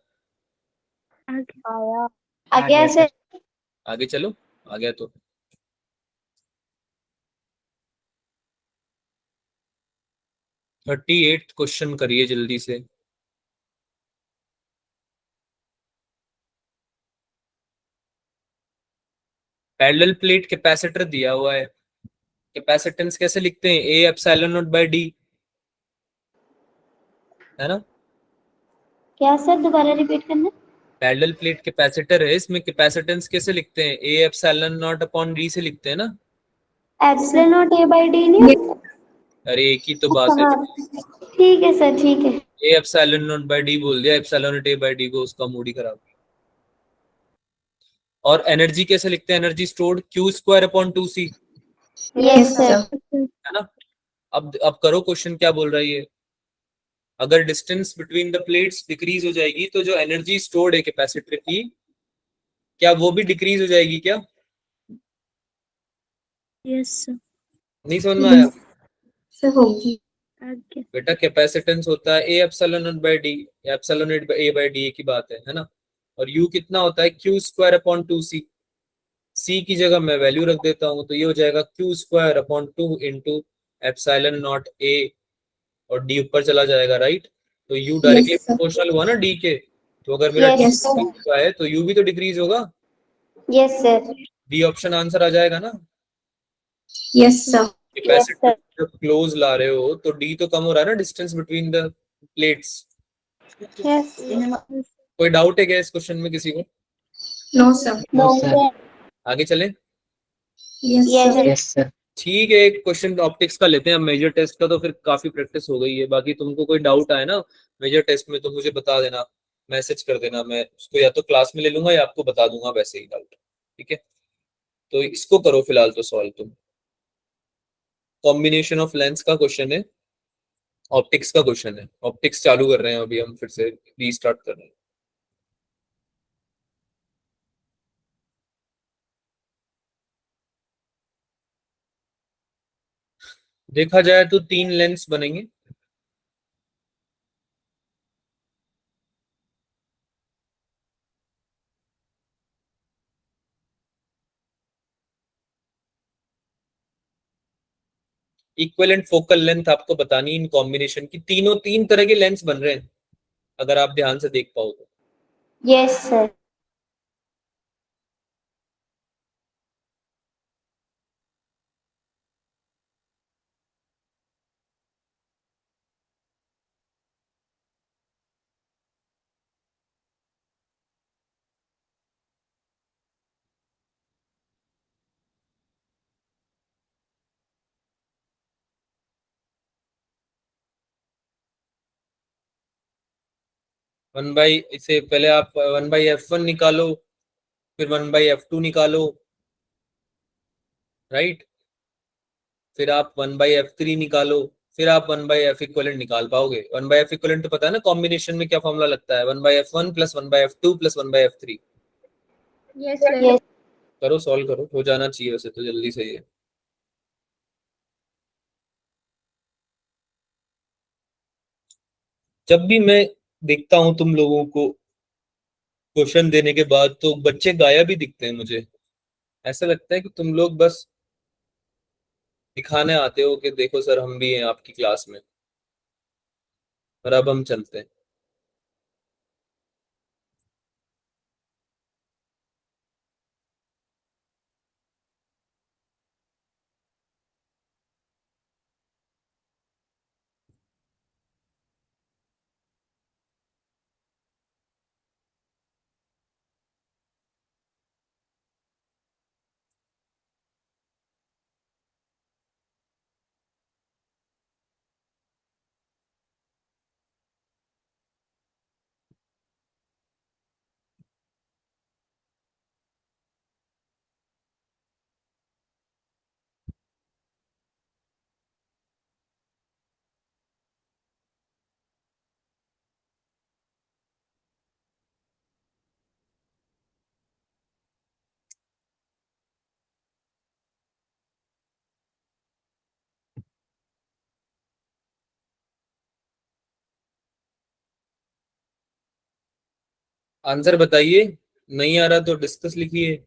आया। आ गया सर। आगे चलो, आ गया तो। 38 क्वेश्चन करिए जल्दी से। पैरेलल प्लेट कैपेसिटर दिया हुआ है, कैपेसिटेंस कैसे लिखते हैं, A epsilon not by D, है ना। क्या सर दोबारा रिपीट करना। पैरेलल प्लेट कैपेसिटर है, इसमें कैपेसिटेंस कैसे लिखते हैं, A epsilon not upon D से लिखते हैं ना। Epsilon not A by D नहीं होता? अरे एक ही तो बात है, हाँ ठीक है सर ठीक है। A epsilon not by D बोल दिया, epsilon not A by D को, उसका मूड ही खराब। और एनर्जी कैसे लिखते हैं, energy stored q square upon two C, yes sir. है ना। अब करो क्वेश्चन क्या बोल रहा है ये, अगर distance between the plates decrease हो जाएगी तो जो एनर्जी स्टोर्ड है कैपेसिटर की, क्या वो भी डिक्रीज हो जाएगी क्या। Yes sir. नहीं समझ में आया। सर होगी। बेटा कैपेसिटेंस होता है A epsilon not by D, epsilon not A by D की बात है ना। और यू कितना होता है, Q square upon two C, C की जगह मैं वैल्यू रख देता हूँ, तो ये हो जाएगा Q square upon two into epsilon not ए, और डी ऊपर चला जाएगा, राइट। तो you directly yes sir. Proportional हुआ ना डी के, तो अगर मेरा यस सर। डी है तो यू भी तो डिक्रीज होगा, yes sir. D option answer आ जाएगा ना। Yes sir. Yes capacitor sir. जब क्लोज ला रहे हो तो डी तो कम हो रहा है ना, distance between the plates. Yes. कोई डाउट है क्या इस क्वेश्चन में किसी को, नो सर। No sir. आगे चले। Yes sir. Yes sir. ठीक है, एक क्वेश्चन ऑप्टिक्स का लेते हैं, मेजर टेस्ट का तो फिर काफी प्रैक्टिस हो गई है, बाकी तुमको कोई डाउट आए ना मेजर टेस्ट में तो मुझे बता देना, मैसेज कर देना, मैं उसको या तो क्लास में ले लूंगा या आपको बता दूंगा वैसे ही डाउट, ठीक है। तो इसको करो फिलहाल तो सॉल्व तुम, कॉम्बिनेशन ऑफ लेंस का क्वेश्चन है, ऑप्टिक्स का क्वेश्चन है, ऑप्टिक्स चालू कर रहे हैं अभी हम, फिर से रीस्टार्ट कर रहे हैं। देखा जाए तो तीन लेंस बनेंगे, इक्विवेलेंट फोकल लेंथ आपको बतानी है इन कॉम्बिनेशन की। तीनों तीन तरह के लेंस बन रहे हैं अगर आप ध्यान से देख पाओ तो। Yes sir. 1 बाई, इसे पहले आप 1/f1 निकालो, फिर 1/f2 निकालो, राइट, फिर आप 1/f3 निकालो, फिर आप 1/f इक्वलेंट निकाल पाओगे। 1/f इक्वलेंट तो पता है ना कॉम्बिनेशन में क्या फॉर्मूला लगता है, 1/f1 plus 1/f2 plus 1/f3। Yes sir. Yes. करो, सॉल्व करो, हो जाना चाहिए वैसे तो जल्दी से ये। जब भी मैं देखता हूं तुम लोगों को क्वेश्चन देने के बाद तो बच्चे गायब ही दिखते हैं मुझे। ऐसा लगता है कि तुम लोग बस दिखाने आते हो कि देखो सर हम भी हैं आपकी क्लास में, और अब हम चलते हैं। आंसर बताइए, नहीं आ रहा तो डिस्कस लिखिए।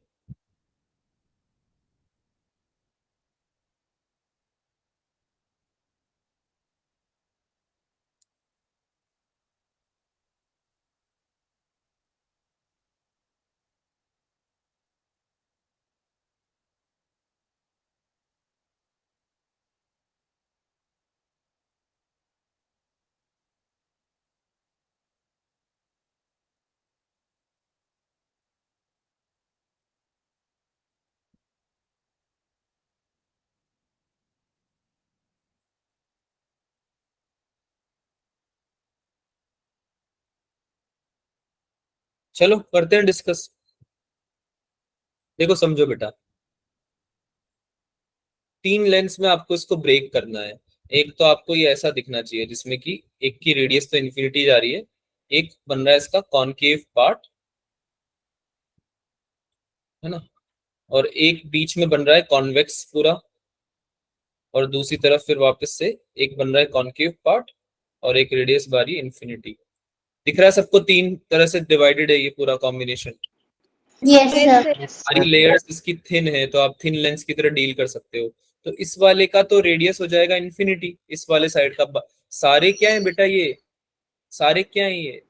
चलो करते हैं डिस्कस। देखो समझो बेटा, तीन लेंस में आपको इसको ब्रेक करना है। एक तो आपको ये ऐसा दिखना चाहिए जिसमें कि एक की रेडियस तो इन्फिनिटी जा रही है, एक बन रहा है इसका कॉनकेव पार्ट, है ना, और एक बीच में बन रहा है कॉन्वेक्स पूरा, और दूसरी तरफ फिर वापस से एक बन रहा है कॉनकेव पार्ट, और एक रेडियस बारी इन्फिनिटी। दिख रहा है सबको, तीन तरह से डिवाइडेड है ये पूरा कॉम्बिनेशन। Yes sir. सारी लेयर्स इसकी थिन है तो आप थिन लेंस की तरह डील कर सकते हो। तो इस वाले का तो रेडियस हो जाएगा इन्फिनिटी, इस वाले साइड का सारे क्या है बेटा, ये सारे क्या है, ये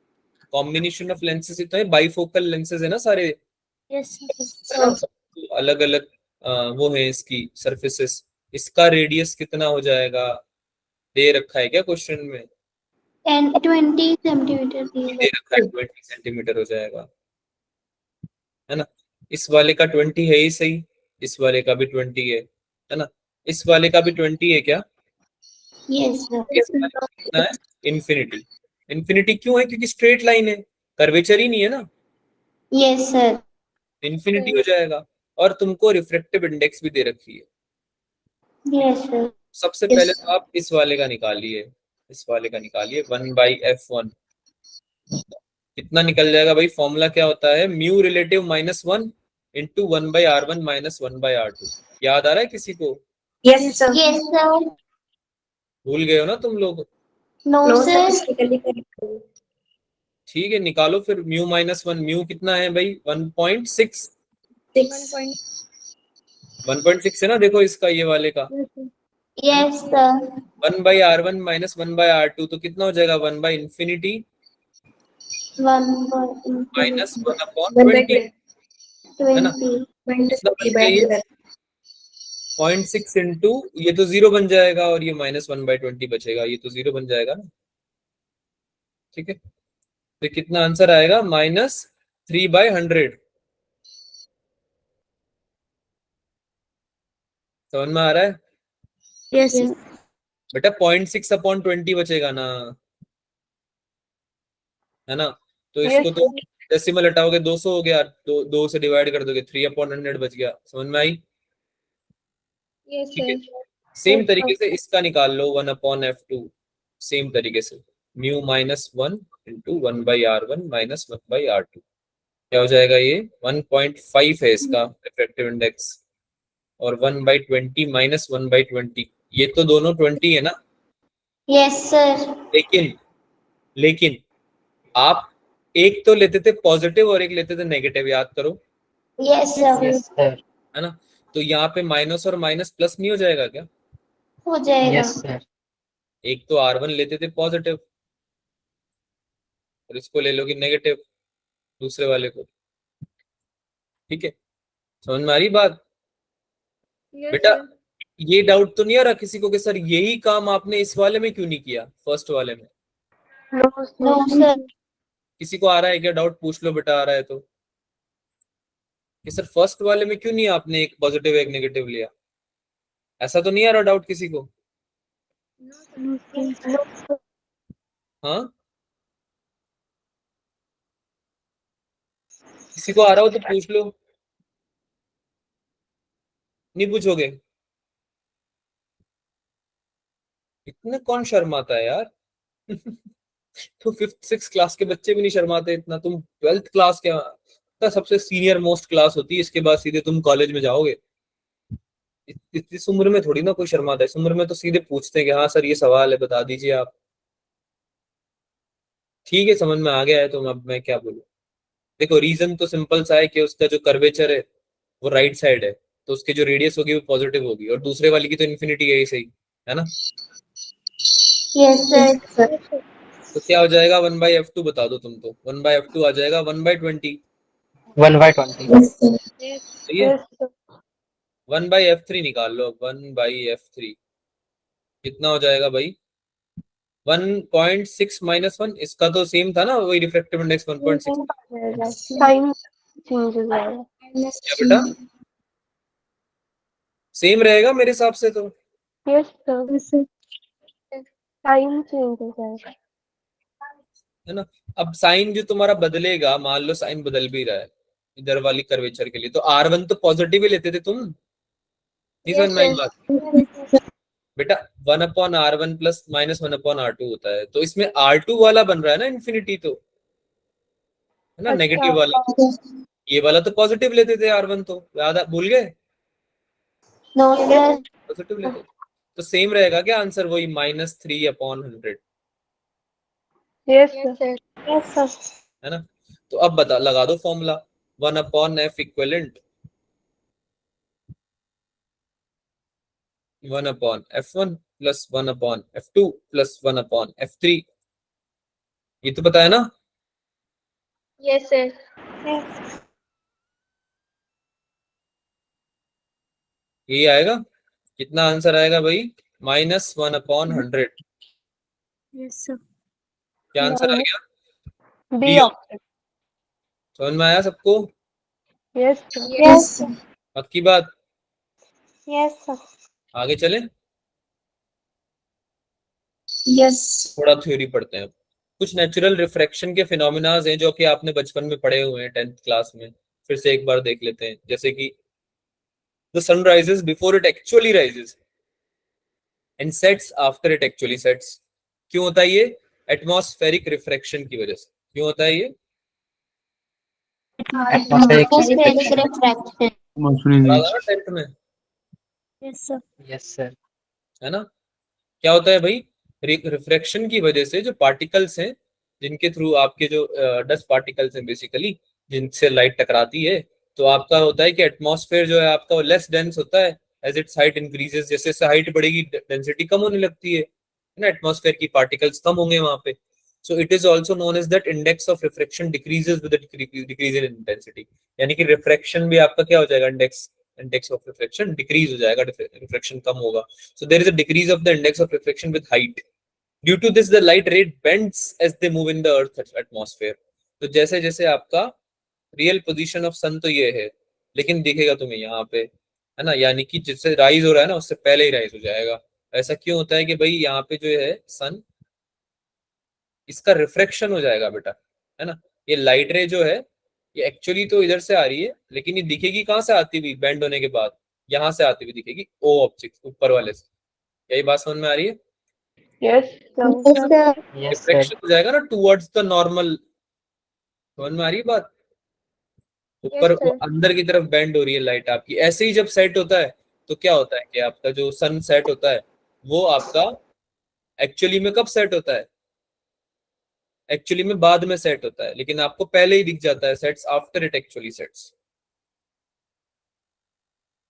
कॉम्बिनेशन ऑफ लेंसेज ही तो है, बाइफोकल लेंसेज है ना सारे, यस सर। अलग अलग वो है इसकी सरफेसेस। इसका रेडियस कितना हो जाएगा, दे रखा है क्या क्वेश्चन में? 20 सेंटीमीटर दे रखा है 20 सेंटीमीटर हो जाएगा, है ना। इस वाले का 20 है ही सही, इस वाले का भी 20 है ना, इस वाले का भी 20 है क्या? Yes sir. इस वाले का कितना है? इन्फिनिटी। इन्फिनिटी क्यों है? क्योंकि स्ट्रेट लाइन है, कर्वेचर ही नहीं है ना, यस सर। इन्फिनिटी हो जाएगा। और तुमको रिफ्रैक्टिव इंडेक्स भी दे रखी है। Yes sir. सबसे पहले तो आप इस वाले का निकालिए, इस वाले का निकालिए 1/f1 कितना निकल जाएगा भाई? फॉर्मूला क्या होता है, mu relative -1 into 1/r1 minus 1/r2। याद आ रहा है किसी को? Yes sir. Yes sir. भूल गए हो ना तुम लोग? No no sir, sir. Physically correct. ठीक है, निकालो फिर। म्यू-1, म्यू कितना है भाई? 1.6। 6 1.6 है ना, देखो इसका, ये वाले का yes sir 1/r1 minus 1/r2 तो कितना हो जाएगा 1/infinity 1 माइनस 1/20 है ना। 20 कितना बन गया ये 0.6 इंटू ये तो 0 बन जाएगा और ये -1/20 बचेगा, ये तो 0 बन जाएगा ना। ठीक है, तो कितना आंसर आएगा -3/100। समझ में आ रहा है यस बेटा? 0.6/20 बचेगा ना, है ना। तो यस इसको तो डेसिमल हटाओगे 200 हो गया, दो से डिवाइड कर दोगे 3/100 बच गया। समझ में आई? यस ठीक है, सर सेम यस तरीके से इसका निकाल लो 1/f2। सेम तरीके से mu -1 into 1/r1 minus 1/r2 क्या हो जाएगा ये 1.5 है इसका रिफ्रैक्टिव इंडेक्स, और 1/20 माइनस 1/20 ये तो दोनों 20 है ना। यस सर लेकिन लेकिन आप एक तो लेते थे पॉजिटिव और एक लेते थे नेगेटिव, याद करो, यस सर यस सर है ना। तो यहाँ पे माइनस और माइनस प्लस नहीं हो जाएगा क्या? हो जाएगा यस सर एक तो R1 लेते थे पॉजिटिव और इसको ले लोगे नेगेटिव, दूसरे वाले को। ठीक है, समझ में आ रही बात बेटा? ये डाउट तो नहीं आ रहा किसी को कि सर यही काम आपने इस वाले में क्यों नहीं किया, फर्स्ट वाले में? नो सर किसी को आ रहा है क्या डाउट? पूछ लो बेटा, आ रहा है तो, कि सर फर्स्ट वाले में क्यों नहीं आपने एक पॉजिटिव एक नेगेटिव लिया? ऐसा तो नहीं आ रहा डाउट किसी को? हाँ, किसी को आ रहा हो तो पूछ लो, नहीं पूछोगे? इतना कौन शर्माता है यार? तो 5th 6th क्लास के बच्चे भी नहीं शर्माते इतना, तुम 12th क्लास के का सबसे सीनियर मोस्ट क्लास होती है, इसके बाद सीधे तुम कॉलेज में जाओगे। इस उम्र में थोड़ी ना कोई शर्माता है, इस उम्र में तो सीधे पूछते हैं कि हाँ सर ये सवाल है बता दीजिए आप। ठीक है, समझ में आ गया है तो अब मैं क्या बोलूं। देखो रीजन तो सिंपल सा है कि उसका जो कर्वेचर है वो राइट साइड है, तो उसकी जो रेडियस होगी वो पॉजिटिव होगी, और दूसरे वाली की तो इन्फिनिटी है ही, सही है ना। यस सर तो क्या हो जाएगा 1/f2 बता दो तुम, तो 1/f2 आ जाएगा 1/20। 1/20 सही है। 1/f3 निकाल लो, 1/f3 कितना हो जाएगा भाई 1.6 -1, इसका तो सेम था ना वही रिफ्रैक्टिव इंडेक्स 1.6। टाइम चेंज हो जाएगा। क्या बेटा? सेम रहेगा मेरे हिसाब से तो, यस सर टाइम चेंज हो जाएगा। है ना। अब साइन जो तुम्हारा बदलेगा, मान लो साइन बदल भी रहा है इधर वाली कर्वेचर के लिए, तो R1 तो पॉजिटिव ही लेते थे तुम, नहीं समझ में आई बात बेटा? 1/R1 प्लस -1/R2 होता है, तो इसमें R2 वाला बन रहा है ना इन्फिनिटी, तो है ना अच्छा नेगेटिव वाला। ये वाला तो पॉजिटिव लेते थे R1, तो याद भूल गए? नो सर पॉजिटिव लेते थे, तो सेम रहेगा क्या आंसर वही -3/100, यस सर यस सर है ना। तो अब बता लगा दो formula 1/f equivalent 1/f1 plus 1/f2 plus 1/f3, ये तो पता है ना। यस सर यही आएगा, कितना आंसर आएगा भाई -1/100। यस सर क्या आंसर आ गया? B D option. समझ में आया सबको? यस सर यस पक्की बात? यस सर आगे चले, यस थोड़ा थ्योरी पढ़ते हैं। कुछ नेचुरल रिफ्रैक्शन के फिनोमिनाज हैं जो कि आपने बचपन में पढ़े हुए हैं 10th क्लास में, फिर से एक बार देख लेते हैं। जैसे कि the sun rises before it actually rises and sets after it actually sets. क्यों होता है ये? एटमॉस्फेरिक रिफ्रैक्शन की वजह से। क्यों होता है ये? एटमॉस्फेरिक रिफ्रैक्शन पढ़ा था ना 10th में, यस सर यस सर है ना। क्या होता है भाई? रिफ्रैक्शन की वजह से जो पार्टिकल्स हैं, जिनके थ्रू आपके जो डस्ट पार्टिकल्स हैं बेसिकली, जिनसे लाइट टकराती है, तो आपका होता है कि एटमॉस्फेयर जो है आपका वो लेस डेंस होता है, एज इट्स हाइट इंक्रीजेस, जैसे जैसे हाइट बढ़ेगी डेंसिटी कम होने लगती है ना, एटमॉस्फेयर की पार्टिकल्स कम होंगे वहां पे. So it is also known as that index of refraction decreases with decrease in intensity. यानी कि रिफ्रैक्शन भी आपका क्या हो जाएगा, इंडेक्स ऑफ रिफ्रैक्शन डिक्रीज हो जाएगा, रिफ्रैक्शन कम होगा. So there is a decrease of the index of refraction with height. Due to this the light ray bends as they move in the earth atmosphere. तो जैसे जैसे आपका रियल पोजीशन ऑफ सन तो ये है, लेकिन दिखेगा तुम्हें यहाँ पे, है ना, यानी कि जिससे राइज हो रहा है ना उससे पहले ही राइज हो जाएगा. ऐसा क्यों होता है कि भाई यहाँ पे जो है सन, इसका रिफ्रैक्शन हो जाएगा बेटा, है ना. ये लाइट रे जो है ये एक्चुअली तो इधर से आ रही है, लेकिन ये दिखेगी कहाँ से आती हुई, बेंड होने के बाद यहाँ से आती हुई दिखेगी, ओ ऑब्जेक्ट ऊपर वाले से. यही बात समझ में आ रही है. Yes, sir. Yes, sir. Yes, sir. Refraction हो जाएगा ना टुवर्ड्स द नॉर्मल. समझ में आ रही है बात. ऊपर Yes, वो sir. अंदर की तरफ बेंड हो रही है लाइट आपकी. ऐसे ही जब सेट होता है तो क्या होता है कि आपका जो सन सेट होता है वो आपका एक्चुअली में कब सेट होता है, एक्चुअली में बाद में सेट होता है, लेकिन आपको पहले ही दिख जाता है, sets after it actually sets,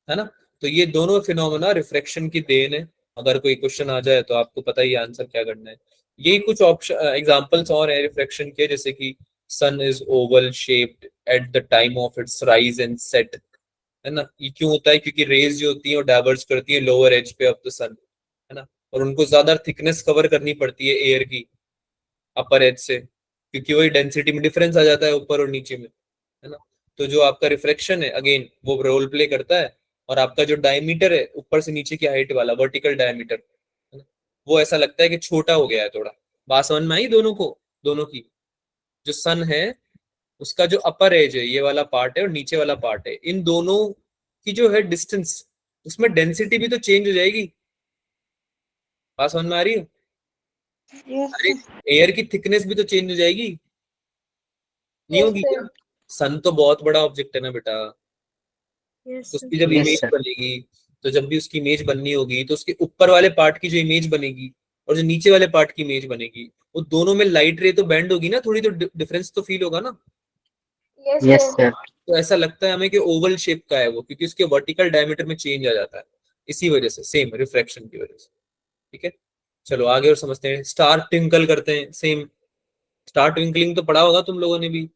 है ना. तो ये दोनों फिनोमेना रिफ्रैक्शन की देन है. अगर कोई क्वेश्चन आ जाए तो आपको पता ही आंसर क्या करना है. यही कुछ ऑप्शन एग्जांपल्स और है रिफ्रैक्शन के, जैसे कि sun is oval shaped at the time of its rise and set, है ना. ये क्यों होता है, क्योंकि रेज जो होती है वो डाइवर्ज करती है लोअर एज पे ऑफ द सन, है ना, और उनको ज्यादा थिकनेस कवर करनी पड़ती है एयर की अपर एज से, क्योंकि वही डेंसिटी में डिफरेंस आ जाता है ऊपर और नीचे में, है ना. तो जो आपका रिफ्लेक्शन है अगेन वो रोल प्ले करता है, और आपका जो डायमीटर है ऊपर से नीचे की हाइट वाला वर्टिकल डायमीटर, है ना, वो ऐसा लगता है कि छोटा हो गया है थोड़ा. बात समझ में आई दोनों को, दोनों की. जो सन है उसका जो अपर एज है ये वाला पार्ट है और नीचे वाला पार्ट है, इन दोनों की जो है डिस्टेंस, उसमें डेंसिटी भी तो चेंज हो जाएगी. बात समझ में आ रही है. Yes, अरे sir. एयर की थिकनेस भी तो चेंज हो जाएगी, नहीं Yes, होगी sir. क्या. सन तो बहुत बड़ा ऑब्जेक्ट है ना बेटा. Yes, तो sir. उसकी जब Yes, इमेज sir. बनेगी, तो जब भी उसकी इमेज बननी होगी तो उसके ऊपर वाले पार्ट की जो इमेज बनेगी और जो नीचे वाले पार्ट की इमेज बनेगी, वो दोनों में लाइट रे तो बैंड होगी ना, थोड़ी तो डिफरेंस तो फील होगा ना. Yes, Yes, sir. sir. तो ऐसा लगता है हमें कि ओवल शेप का है वो, क्योंकि उसके वर्टिकल डायमीटर में चेंज आ जाता है, इसी वजह से, सेम रिफ्रैक्शन की वजह से. ठीक है, चलो आगे और समझते हैं. स्टार ट्विंकल करते हैं, सेम. स्टार ट्विंकलिंग तो पढ़ा होगा तुम लोगों ने भी.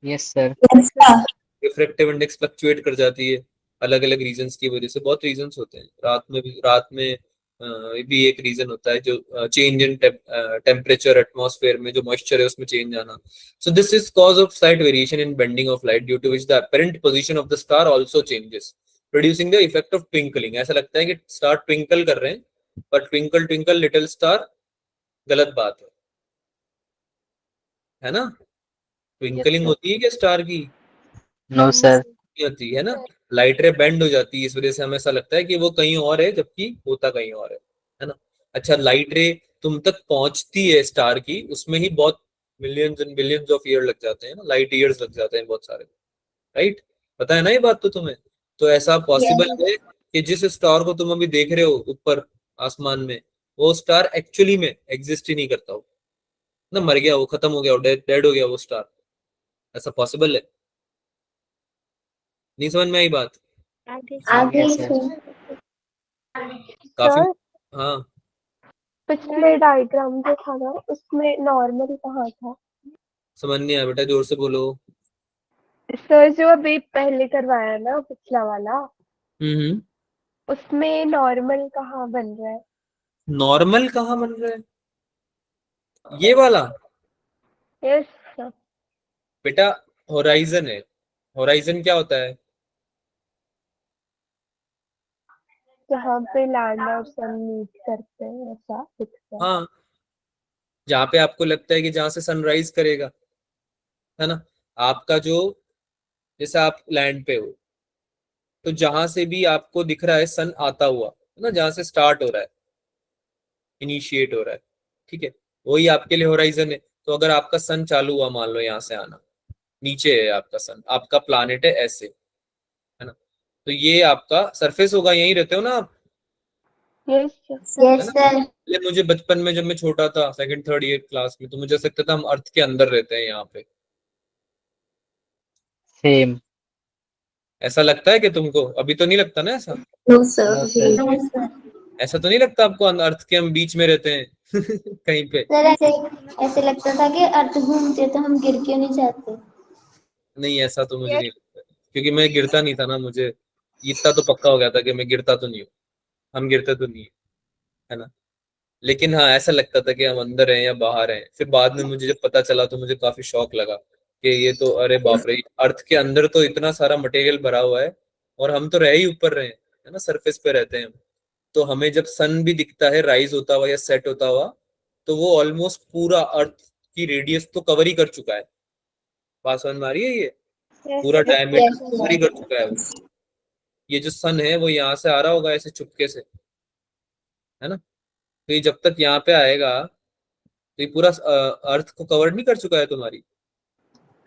Yes, sir. Yes, sir. Refractive index fluctuate कर जाती है अलग अलग रीजंस की वजह से. बहुत रीजंस होते हैं, रात में भी एक रीजन होता है, जो चेंज इन टेम्परेचर एटमॉस्फेयर में जो मॉइस्चर है उसमें चेंज आना. So this is cause of slight variation in bending of light, due to which the apparent position of the star also changes, producing the effect of twinkling. ऐसा लगता है कि स्टार ट्विंकल कर रहे हैं, पर ट्विंकल ट्विंकल लिटिल स्टार गलत बात है ना. Yes, twinkling sir. होती है क्या स्टार की, No, sir. नहीं होती है ना. लाइट रे बेंड हो जाती है, इस वजह से हमें ऐसा लगता है कि वो कहीं और है जबकि होता कहीं और है ना. अच्छा, लाइट रे तुम तक पहुंचती है स्टार की, उसमें ही बहुत millions and billions of year लग जाते हैं ना, लाइट ईयर्स लग जाते हैं बहुत सारे. राइट, पता है ना ये बात तो तुम्हें. तो ऐसा पॉसिबल Yes. है कि जिस स्टार को तुम अभी देख रहे हो ऊपर आसमान में, वो स्टार एक्चुअली में एग्जिस्ट ही नहीं करता हो ना, मर गया वो, खत्म हो गया वो, डेड हो गया वो स्टार. ऐसा पॉसिबल है. नहीं समझ में आई बात. आगे Yes, sir. से काफी. Sir, हाँ, पिछले डायग्राम जो था ना उसमें नॉर्मल कहाँ था? समझ नहीं आया बेटा, जोर से बोलो. सर जो अभी पहले करवाया ना पिछला वाला, हम्म. उसमें नॉर्मल कहाँ बन रहा है? नॉर्मल कहाँ बन रहा है, ये वाला यस सर. बेटा होराइजन है. होराइजन क्या होता है, जहाँ पे लैंड और सन मीट करते हैं ऐसा दिखता है. हाँ, जहाँ पे आपको लगता है कि जहाँ से सनराइज करेगा, है ना. आपका जो, जैसे आप लैंड पे हो तो जहां से भी आपको दिख रहा है सन आता हुआ, है ना, जहां से स्टार्ट हो रहा है, इनिशिएट हो रहा है, ठीक है, वही आपके लिए होराइजन है. तो अगर आपका सन चालू हुआ, मान लो यहाँ से आना, नीचे है आपका सन, आपका प्लानिट है ऐसे, है ना, तो ये आपका सरफेस होगा, यहीं रहते हो ना आप, यस सर. है Yes, ना. sir. पहले मुझे बचपन में जब मैं छोटा था, सेकंड थर्ड ईयर क्लास में, तो मुझे ऐसा लगता था हम अर्थ के अंदर रहते हैं यहाँ पे. Same. ऐसा लगता है कि तुमको? अभी तो नहीं लगता ना ऐसा? नो सर No, अभी sir. नहीं। No, sir. ऐसा तो नहीं लगता आपको अर्थ के हम बीच में रहते हैं कहीं पे? सर ऐसे ऐसे लगता था कि अर्थ घूमते तो हम गिर क्यों नहीं जाते। नहीं, ऐसा तो मुझे नहीं लगता, क्योंकि मैं गिरता नहीं था ना। मुझे इतना तो पक्का हो गया था कि मैं गिरता तो नहीं हूँ, हम गिरते तो नहीं है ना। लेकिन हाँ, ऐसा लगता था कि हम अंदर हैं या बाहर हैं। फिर बाद में मुझे जब पता चला तो मुझे काफी शौक लगा कि ये तो, अरे बाप रे, अर्थ के अंदर तो इतना सारा मटेरियल भरा हुआ है और हम तो रह ही ऊपर रहे हैं, है ना, सरफेस पे रहते हैं हम। तो हमें जब सन भी दिखता है राइज होता हुआ या सेट होता हुआ, तो वो ऑलमोस्ट पूरा अर्थ की रेडियस तो कवर ही कर चुका है। बात समझ में आ रही है? ये पूरा डायमीटर Yes, कवर ही कर चुका है वो। ये जो सन है वो यहाँ से आ रहा होगा ऐसे चुपके से, है ना। तो ये जब तक यहाँ पे आएगा तो ये पूरा अर्थ को कवर नहीं कर चुका है तुम्हारी।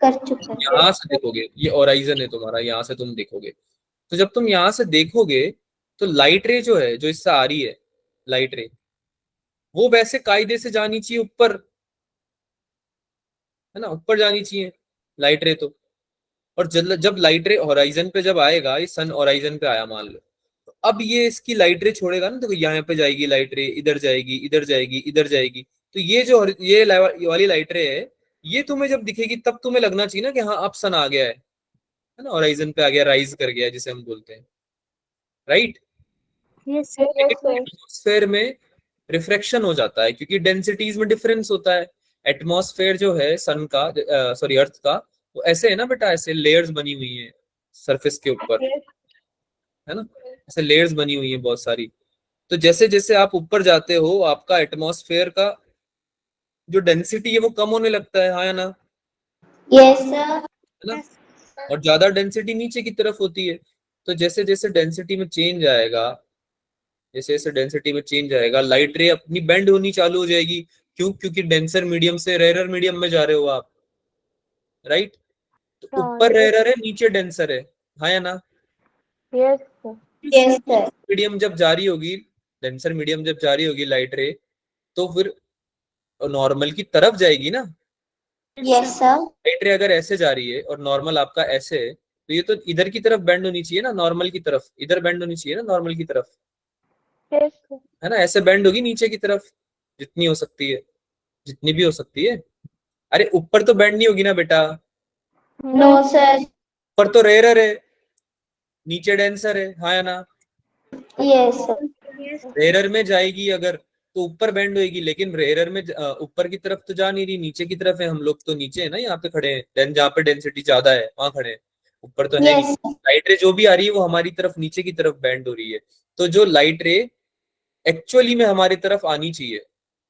कर चुका है। यहाँ से देखोगे, ये ओराइजन है तुम्हारा, यहाँ से तुम देखोगे। तो जब तुम यहाँ से देखोगे तो लाइट रे जो है, जो इससे आ रही है लाइट रे, वो वैसे कायदे से जानी चाहिए ऊपर, है ना, ऊपर जानी चाहिए लाइट रे तो। और जब जब लाइट रे होराइजन पे जब आएगा, ये सन होराइजन पे आया मान लो, तो अब ये इसकी लाइट रे छोड़ेगा ना, तो यहाँ पे जाएगी लाइट रे, इधर जाएगी, इधर जाएगी, इधर जाएगी। तो ये जो ये वाली लाइट रे है, ये तुम्हें जब दिखेगी तब तुम्हें लगना चाहिए ना कि हाँ अब सन आ गया है ना, होराइजन पे आ गया, राइज कर गया जिसे हम बोलते हैं, राइट। Yes, sir. लेकिन एटमॉस्फेयर में रिफ्रैक्शन हो जाता है क्योंकि डेंसिटीज में डिफरेंस होता है। एटमॉस्फेयर जो है सन का, सॉरी अर्थ का, वो ऐसे है ना बेटा, ऐसे लेयर्स बनी हुई है सरफेस के ऊपर, है ना, ऐसे लेयर्स बनी हुई है बहुत सारी। तो जैसे जैसे आप ऊपर जाते हो आपका एटमॉस्फेयर का जो डेंसिटी है वो कम होने लगता है, हाँ या ना, Yes, sir. है ना। और ज्यादा डेंसिटी नीचे की तरफ होती है। तो जैसे जैसे डेंसिटी में चेंज आएगा, जैसे जैसे डेंसिटी में चेंज आएगा, लाइट रे अपनी बेंड होनी चालू हो जाएगी। क्यों? क्योंकि डेंसर मीडियम से रेयर मीडियम में जा रहे हो आप, राइट। तो ऊपर रेयर है, नीचे डेंसर है, हाँ या ना। Yes Yes, sir. मीडियम जब जारी होगी, डेंसर मीडियम जब जारी होगी लाइट रे, तो फिर नॉर्मल की तरफ जाएगी ना। Yes, sir. लाइट रे अगर ऐसे जा रही है और नॉर्मल आपका ऐसे है, तो ये तो इधर की तरफ बेंड होनी चाहिए ना, नॉर्मल की तरफ, इधर बेंड होनी चाहिए ना नॉर्मल की तरफ, यस है ना। ऐसे बेंड होगी नीचे की तरफ जितनी हो सकती है, जितनी भी हो सकती है। अरे ऊपर तो बेंड नहीं होगी ना बेटा, No, sir. ऊपर तो रेयर है, नीचे डेंसर है, हाँ या ना। Yes, sir. रेयर में जाएगी अगर तो ऊपर बेंड होएगी, लेकिन रेयर में ऊपर की तरफ तो जा नहीं रही, नीचे की तरफ है। हम लोग तो नीचे है ना, यहाँ पे खड़े हैं, जहाँ पे डेंसिटी ज्यादा है वहां खड़े हैं, ऊपर तो है नहीं। Yes, sir. लाइट रे जो भी आ रही है वो हमारी तरफ नीचे की तरफ बेंड हो रही है। तो जो लाइट रे एक्चुअली में हमारी तरफ आनी चाहिए,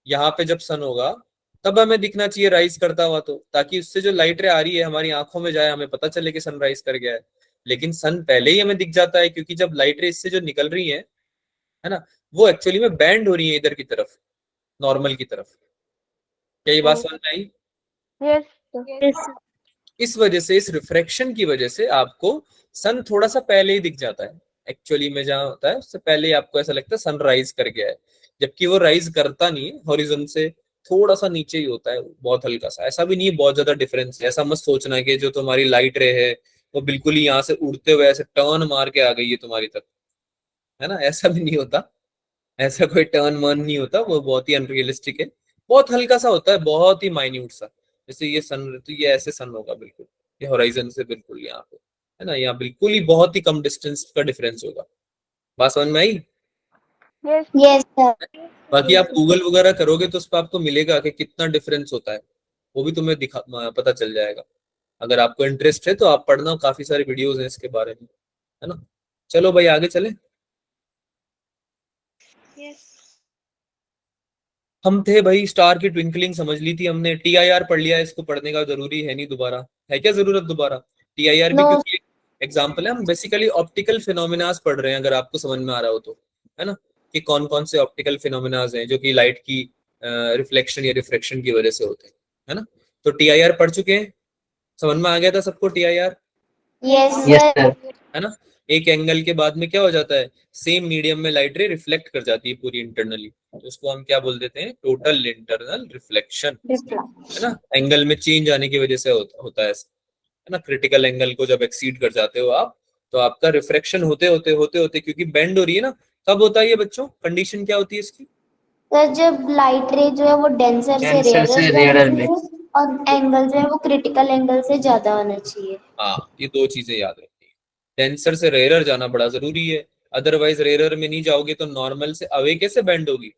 यहाँ पे जब सन होगा तब हमें दिखना चाहिए राइज करता हुआ, तो ताकि उससे जो लाइट रे आ रही है हमारी आंखों में जाए, हमें पता चले कि सनराइज कर गया है। लेकिन सन पहले ही हमें दिख जाता है, क्योंकि जब लाइट रे इससे जो निकल रही है ना, वो एक्चुअली में बैंड हो रही है इधर की तरफ, नॉर्मल की तरफ। क्या ये बात समझ में आई? Yes Yes, sir. इस वजह से, इस रिफ्रैक्शन की वजह से आपको सन थोड़ा सा पहले ही दिख जाता है। एक्चुअली में जहाँ होता है उससे पहले ही आपको ऐसा लगता है सन राइज कर गया है, जबकि वो राइज करता नहीं है, हॉरिजॉन से थोड़ा सा नीचे ही होता है, बहुत हल्का सा। ऐसा भी नहीं है बहुत ज्यादा डिफरेंस है। ऐसा मत सोचना कि जो तुम्हारी लाइट रे है वो बिल्कुल ही यहाँ से उड़ते हुए ऐसे टर्न मार के आ गई है तुम्हारी तक, है ना। ऐसा भी नहीं होता, ऐसा कोई टर्न वर्न नहीं होता, वो बहुत ही अनरियलिस्टिक है। बहुत हल्का सा होता है, बहुत ही माइन्यूट सा। जैसे ये सन, तो ये ऐसे सन होगा बिल्कुल, ये होराइजन से बिल्कुल यहाँ पे, है ना, यहाँ बिल्कुल ही बहुत ही कम डिस्टेंस का डिफरेंस होगा। बात समझ में आई? Yes Yes, sir. बाकी आप गूगल वगैरह करोगे तो उस पर आपको मिलेगा कि कितना डिफरेंस होता है, वो भी तुम्हें पता चल जाएगा। अगर आपको इंटरेस्ट है तो आप पढ़ना, काफी सारे वीडियोस हैं इसके बारे में, है ना। चलो भाई आगे चले। हम थे भाई, स्टार की ट्विंकलिंग समझ ली थी हमने, टीआईआर पढ़ लिया, इसको पढ़ने का जरूरी है नहीं दोबारा, है क्या जरूरत दोबारा? टीआईआर भी No. क्योंकि एग्जाम्पल है, हम बेसिकली ऑप्टिकल फिनोमिनास पढ़ रहे हैं, अगर आपको समझ में आ रहा हो तो, है ना, कि कौन कौन से ऑप्टिकल फिनोमिनास हैं जो कि लाइट की रिफ्लेक्शन या रिफ्रैक्शन की वजह से होते हैं, है ना। तो टीआईआर पढ़ चुके हैं, समझ में आ गया था सबको TIR, Yes, Yes, sir. sir. है ना। एक एंगल के बाद में क्या हो जाता है, सेम मीडियम में लाइट रे रिफ्लेक्ट कर जाती है पूरी इंटरनली, तो उसको हम क्या बोल देते हैं, टोटल इंटरनल रिफ्लेक्शन, है ना। एंगल में चेंज आने की वजह से होता है ऐसा, है ना। क्रिटिकल एंगल को जब एक्सीड कर जाते हो आप, तो आपका रिफ्रैक्शन होते होते होते होते, क्योंकि बेंड हो रही है ना, कब होता है ये बच्चों, कंडीशन क्या होती है इसकी? सर जब लाइट रे जो है वो डेंसर से डेंसर से रेयरर रेयरर जानी में। चाहिए और एंगल जो है वो क्रिटिकल एंगल से ज्यादा होना चाहिए। हाँ, ये दो चीजें याद रखनी है। डेंसर से रेयरर जाना बड़ा जरूरी है, अदरवाइज रेयरर में नहीं जाओगे तो नॉर्मल से अवे कैसे बेंड होगी,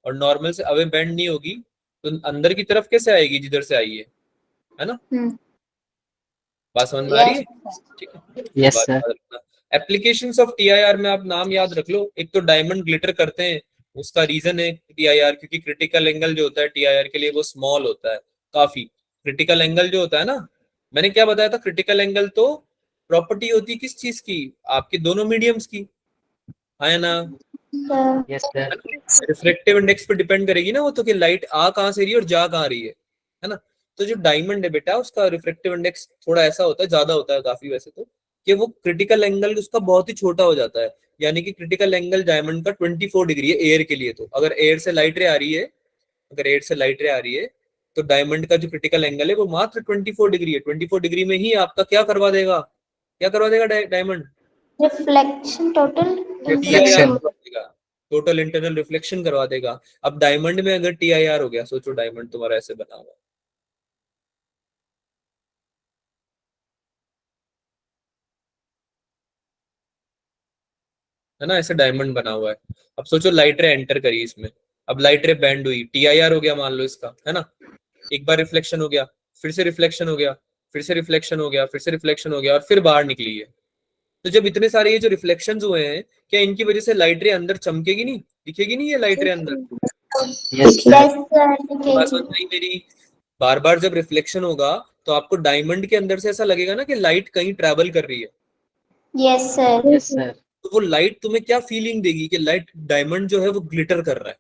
और नॉर्मल से अवे बेंड नहीं होगी तो अंदर की तरफ कैसे आएगी जिधर से आई है ना? बात समझ में आ रही यस। है? ठीक है, ये यस बात सर। याद रखना। एप्लीकेशंस ऑफ टीआईआर में आप नाम याद रख लो। एक तो डायमंड ग्लिटर करते हैं, उसका रीजन है टीआईआर, क्योंकि क्रिटिकल एंगल जो होता है टीआईआर के लिए वो स्मॉल होता है काफी। क्रिटिकल एंगल जो होता है ना, मैंने क्या बताया था, क्रिटिकल एंगल तो प्रॉपर्टी होती है किस चीज की, आपके दोनों मीडियम्स की, है ना? Sir yes sir. Reflective index पे डिपेंड करेगी ना वो तो, कि लाइट आ कहाँ से रही है और जा कहाँ रही है ना? तो जो डायमंड है बेटा, उसका रिफ्लेक्टिव इंडेक्स थोड़ा ऐसा होता है, ज्यादा होता है काफी वैसे तो, कि वो क्रिटिकल एंगल उसका बहुत ही छोटा हो जाता है। यानी कि क्रिटिकल एंगल डायमंड का 24 डिग्री है एयर के लिए। तो अगर एयर से लाइट रे आ रही है, अगर एयर से लाइट रे आ रही है, तो डायमंड का जो क्रिटिकल एंगल है वो मात्र 24 डिग्री है। 24 डिग्री में ही आपका क्या करवा देगा, क्या करवा देगा diamond? Reflection total TIR reflection. करवा देगा, टोटल इंटरनल रिफ्लेक्शन करवा देगा। अब डायमंड में अगर टीआईआर हो गया, सोचो डायमंड तुम्हारा ऐसे बना हुआ है ना, ऐसे डायमंड बना हुआ है। अब सोचो लाइट रे एंटर करी इसमें, अब लाइट रे बैंड हुई, टीआईआर हो गया मान लो इसका, है ना? एक बार रिफ्लेक्शन हो गया, फिर से रिफ्लेक्शन हो गया, फिर से रिफ्लेक्शन हो गया, फिर से रिफ्लेक्शन हो गया, और फिर बाहर निकली है। तो जब इतने सारे ये जो रिफ्लेक्शन हुए हैं, क्या इनकी वजह से लाइट रे अंदर चमकेगी नहीं, दिखेगी नहीं ये लाइट रे अंदर? Yes sir. यस सर बात समझ दिखेगी। में आई मेरी? बार बार जब रिफ्लेक्शन होगा तो आपको डायमंड के अंदर से ऐसा लगेगा ना कि लाइट कहीं ट्रैवल कर रही है। Yes sir. Yes sir. तो वो लाइट तुम्हें क्या फीलिंग देगी कि लाइट डायमंड जो है वो ग्लिटर कर रहा है?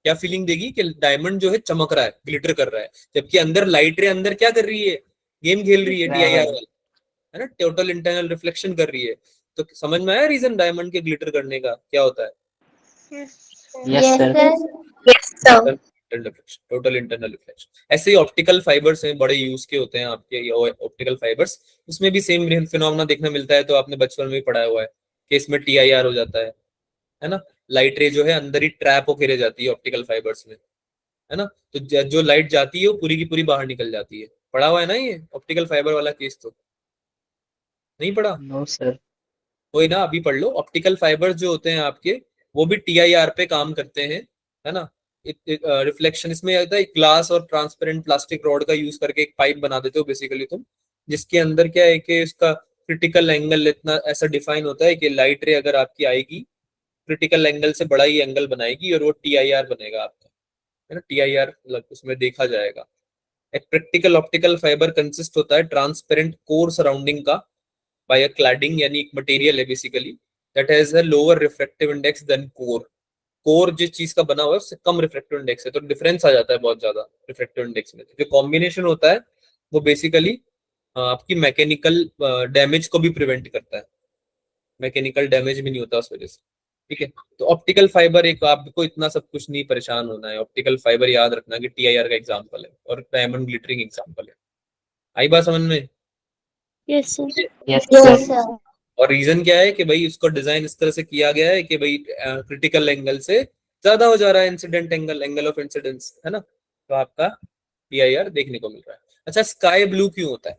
क्या फीलिंग देगी कि डायमंड जो है चमक रहा है, ग्लिटर कर रहा है, जबकि अंदर लाइट रे अंदर क्या कर रही है, गेम खेल रही है टीआईआर ट्रैवल। वाली, है ना, टोटल इंटरनल रिफ्लेक्शन कर रही है। तो समझ में आया रीजन डायमंड के ग्लिटर करने का क्या होता है? Yes yes sir. Sir. Total internal reflection. ऐसे ही ऑप्टिकल फाइबर्स हैं, बड़े यूज के होते हैं आपके ऑप्टिकल फाइबर्स, उसमें भी सेम फिनोमेना देखने मिलता है। तो आपने बचपन में भी पढ़ा हुआ है कि इसमें टीआईआर हो जाता है ना? लाइट रे जो है अंदर ही ट्रैप होके रह जाती है ऑप्टिकल फाइबर्स में, है ना? तो जो लाइट जाती है वो पूरी की पूरी बाहर निकल जाती है। पढ़ा हुआ है ना ये ऑप्टिकल फाइबर वाला केस? तो नहीं पढ़ा? No sir. वही ना, अभी पढ़ लो। ऑप्टिकल फाइबर्स जो होते हैं आपके, वो भी टीआईआर पे काम करते हैं, है ना? रिफ्लेक्शन इसमें आता है, ग्लास और ट्रांसपेरेंट प्लास्टिक रॉड का यूज करके एक पाइप बना देते हो बेसिकली तुम, जिसके अंदर क्या है कि इसका क्रिटिकल एंगल इतना ऐसा डिफाइन होता है कि लाइट रे अगर आपकी आएगी, क्रिटिकल एंगल से बड़ा ही एंगल बनाएगी और वो टीआईआर बनेगा आपका, है ना? टीआईआर उसमें देखा जाएगा। एक प्रैक्टिकल ऑप्टिकल फाइबर कंसिस्ट होता है ट्रांसपेरेंट कोर सराउंडिंग का, बाय अ क्लैडिंग, यानी एक मटेरियल है basically that has a lower refractive index then core. Core जिस चीज का बना हुआ है उससे कम रिफ्रैक्टिव इंडेक्स है, तो डिफरेंस आ जाता है बहुत ज्यादा रिफ्रैक्टिव इंडेक्स में। जो कॉम्बिनेशन होता है वो बेसिकली आपकी मैकेनिकल डैमेज को भी प्रिवेंट करता है, मैकेनिकल डैमेज भी नहीं होता उस वजह से। ठीक है, तो ऑप्टिकल फाइबर, एक आपको इतना सब कुछ नहीं परेशान होना है, ऑप्टिकल फाइबर याद रखना कि टीआईआर का एग्जांपल है और डायमंड ग्लिटरिंग एग्जांपल है। आई बात समझ में? Yes sir. Yes yes sir. Sir. और रीजन क्या है कि भाई उसका डिजाइन इस तरह से किया गया है कि भाई क्रिटिकल एंगल से ज्यादा हो जा रहा है incident angle, angle of incidence, है ना? तो आपका टीआईआर देखने को मिल रहा है। अच्छा, स्काई ब्लू क्यों होता है?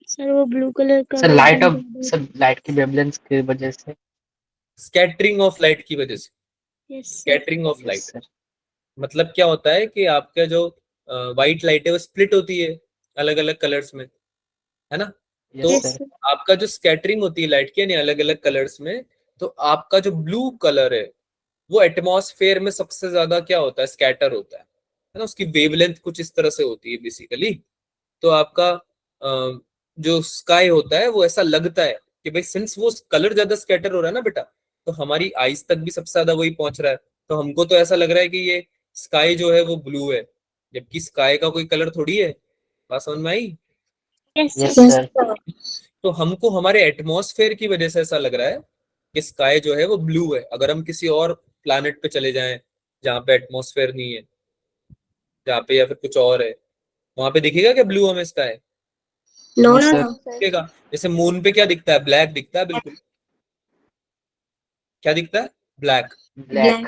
सर वो ब्लू कलर का sir light wavelength of sir light की वेवलेंथ की वजह से। स्कैटरिंग ऑफ लाइट की वजह से। Yes sir. Scattering of yes light sir. मतलब क्या होता है कि आपका जो व्हाइट लाइट है वो स्प्लिट होती है अलग अलग कलर्स में, है ना? तो यस यस सर। सर। आपका जो स्कैटरिंग होती है लाइट की, यानी अलग अलग कलर्स में, तो आपका जो ब्लू कलर है वो एटमॉस्फेयर में सबसे ज्यादा क्या होता है, स्कैटर होता है ना? उसकी वेवलेंथ कुछ इस तरह से होती है बेसिकली। तो आपका जो स्काई होता है वो ऐसा लगता है कि भाई सिंस वो कलर ज्यादा स्कैटर हो रहा है ना बेटा, तो हमारी आईज तक भी सबसे ज्यादा वही पहुंच रहा है। तो हमको तो ऐसा लग रहा है कि ये स्काई जो है वो ब्लू है, जबकि स्काई का कोई कलर थोड़ी है। बात समझ में आई? Yes yes sir. सर। तो हमको हमारे एटमॉस्फेयर की वजह से ऐसा लग रहा है कि स्काई जो है वो ब्लू है। अगर हम किसी और प्लैनेट पे चले जाएं जहाँ पे एटमॉस्फेयर नहीं है, जहाँ पे या फिर कुछ और है, वहां पे दिखेगा क्या ब्लू हमें स्काई? No Yes, sir. दिखेगा। जैसे मून पे क्या दिखता है, ब्लैक दिखता है बिल्कुल। क्या दिखता है, ब्लैक, Black.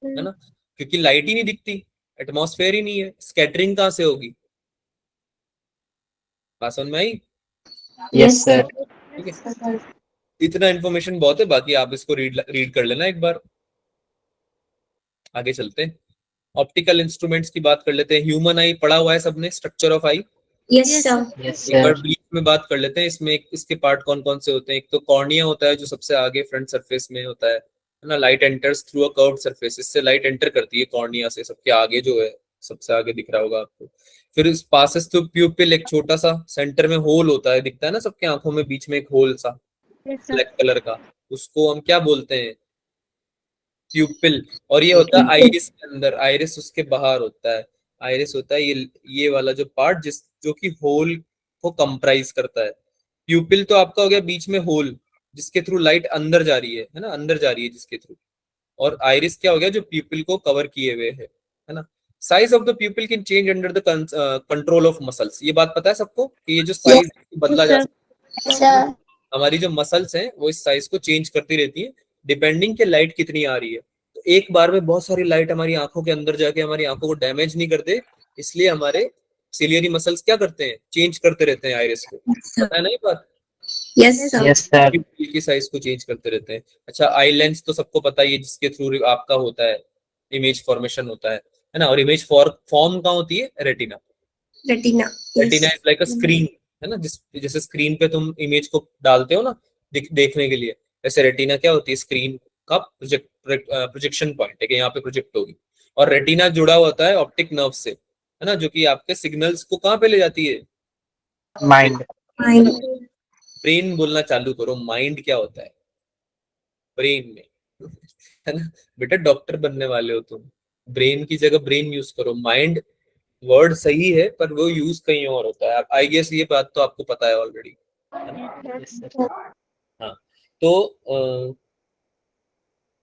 है ना, क्योंकि लाइट ही नहीं दिखती, एटमॉस्फेयर ही नहीं है, स्कैटरिंग कहाँ से होगी। बात समझ में आई। Yes, sir. ठीक है, इतना इन्फॉर्मेशन बहुत है, बाकी आप इसको रीड कर लेना एक बार। आगे चलते हैं, ऑप्टिकल इंस्ट्रूमेंट्स की बात कर लेते हैं। ह्यूमन आई पढ़ा हुआ है सबने, structure of I. Yes sir. Yes, एक बार sir. ब्रीफ में बात कर लेते हैं। इसमें इसके पार्ट कौन कौन से होते हैं। एक तो कॉर्निया होता है जो सबसे आगे फ्रंट सरफेस में होता है ना। Light enters through a curved surface, इससे लाइट एंटर करती है कॉर्निया से, सबके आगे जो है, सबसे आगे दिख रहा होगा आपको। फिर इस पासेस थ्रू प्यूपिल, एक छोटा सा सेंटर में होल होता है, दिखता है ना सबके आंखों में, बीच में एक होल सा ब्लैक कलर का, उसको हम क्या बोलते हैं, प्यूपिल। और ये होता है आइरिस के अंदर, आइरिस उसके बाहर होता है। आइरिस होता है ये वाला जो पार्ट जो कि होल को कंप्राइज करता है। प्यूपिल तो आपका हो गया बीच में होल, जिसके थ्रू लाइट अंदर जा रही है ना, अंदर जा रही है जिसके थ्रू। और आइरिस क्या हो गया, जो प्यूपिल को कवर किए हुए है ना। Size of the प्यूपिल can change under the control of muscles. ये बात पता है सबको कि ये जो साइज बदला जा सकता है ना? सर हमारी जो मसल्स हैं वो इस साइज को चेंज करती रहती है डिपेंडिंग के लाइट कितनी आ रही है। तो एक बार में बहुत सारी लाइट हमारी आंखों के अंदर जाके हमारी आंखों को डैमेज नहीं करते, इसलिए हमारे सिलियरी मसल्स क्या करते हैं, चेंज करते रहते हैं आइरिस को। पता है ना ये बात, यस सर। Yes, sir. प्यूपिल की साइज को चेंज करते रहते हैं। अच्छा, आई लेंस तो सबको पता ही है, जिसके थ्रू आपका होता है इमेज फॉर्मेशन होता है ना। और इमेज फॉर्म कहाँ होती है, retina. Retina. Retina is like a screen, है ना, जैसे स्क्रीन पे तुम इमेज को डालते हो ना देखने के लिए, वैसे रेटिना क्या होती है, स्क्रीन का प्रोजेक्शन पॉइंट है कि यहाँ पे प्रोजेक्ट होगी। और रेटिना जुड़ा होता है ऑप्टिक नर्व से, है ना, जो कि आपके सिग्नल्स को कहाँ पे ले जाती है, Mind. है ना। ब्रेन बोलना चालू करो, माइंड क्या होता है, ब्रेन में, है ना। बेटा डॉक्टर बनने वाले हो तुम, ब्रेन की जगह ब्रेन यूज करो। माइंड वर्ड सही है पर वो यूज कहीं और होता है। आई गेस ये बात तो आपको पता है ऑलरेडी, है ना। Yes, sir. हाँ, तो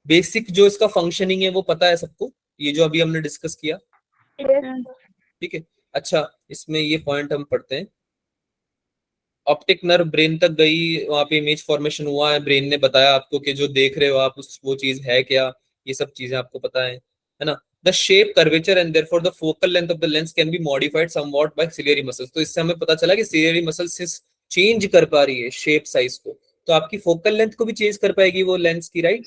बेसिक जो इसका फंक्शनिंग है वो पता है सबको, ये जो अभी हमने डिस्कस किया, ठीक है। अच्छा, इसमें ये पॉइंट हम पढ़ते हैं। ऑप्टिक नर्व ब्रेन तक गई, वहां पे इमेज फॉर्मेशन हुआ है, ब्रेन ने बताया आपको कि जो देख रहे हो आप उस वो चीज है क्या, ये सब चीजें आपको पता है ना। The shape, curvature and therefore the focal length of the lens can be modified somewhat by ciliary muscles. तो इससे हमें पता चला कि सिलियरी मसल्स चेंज कर पा रही है शेप साइज को, तो आपकी फोकल लेंथ को भी चेंज कर पाएगी वो लेंस की, राइट।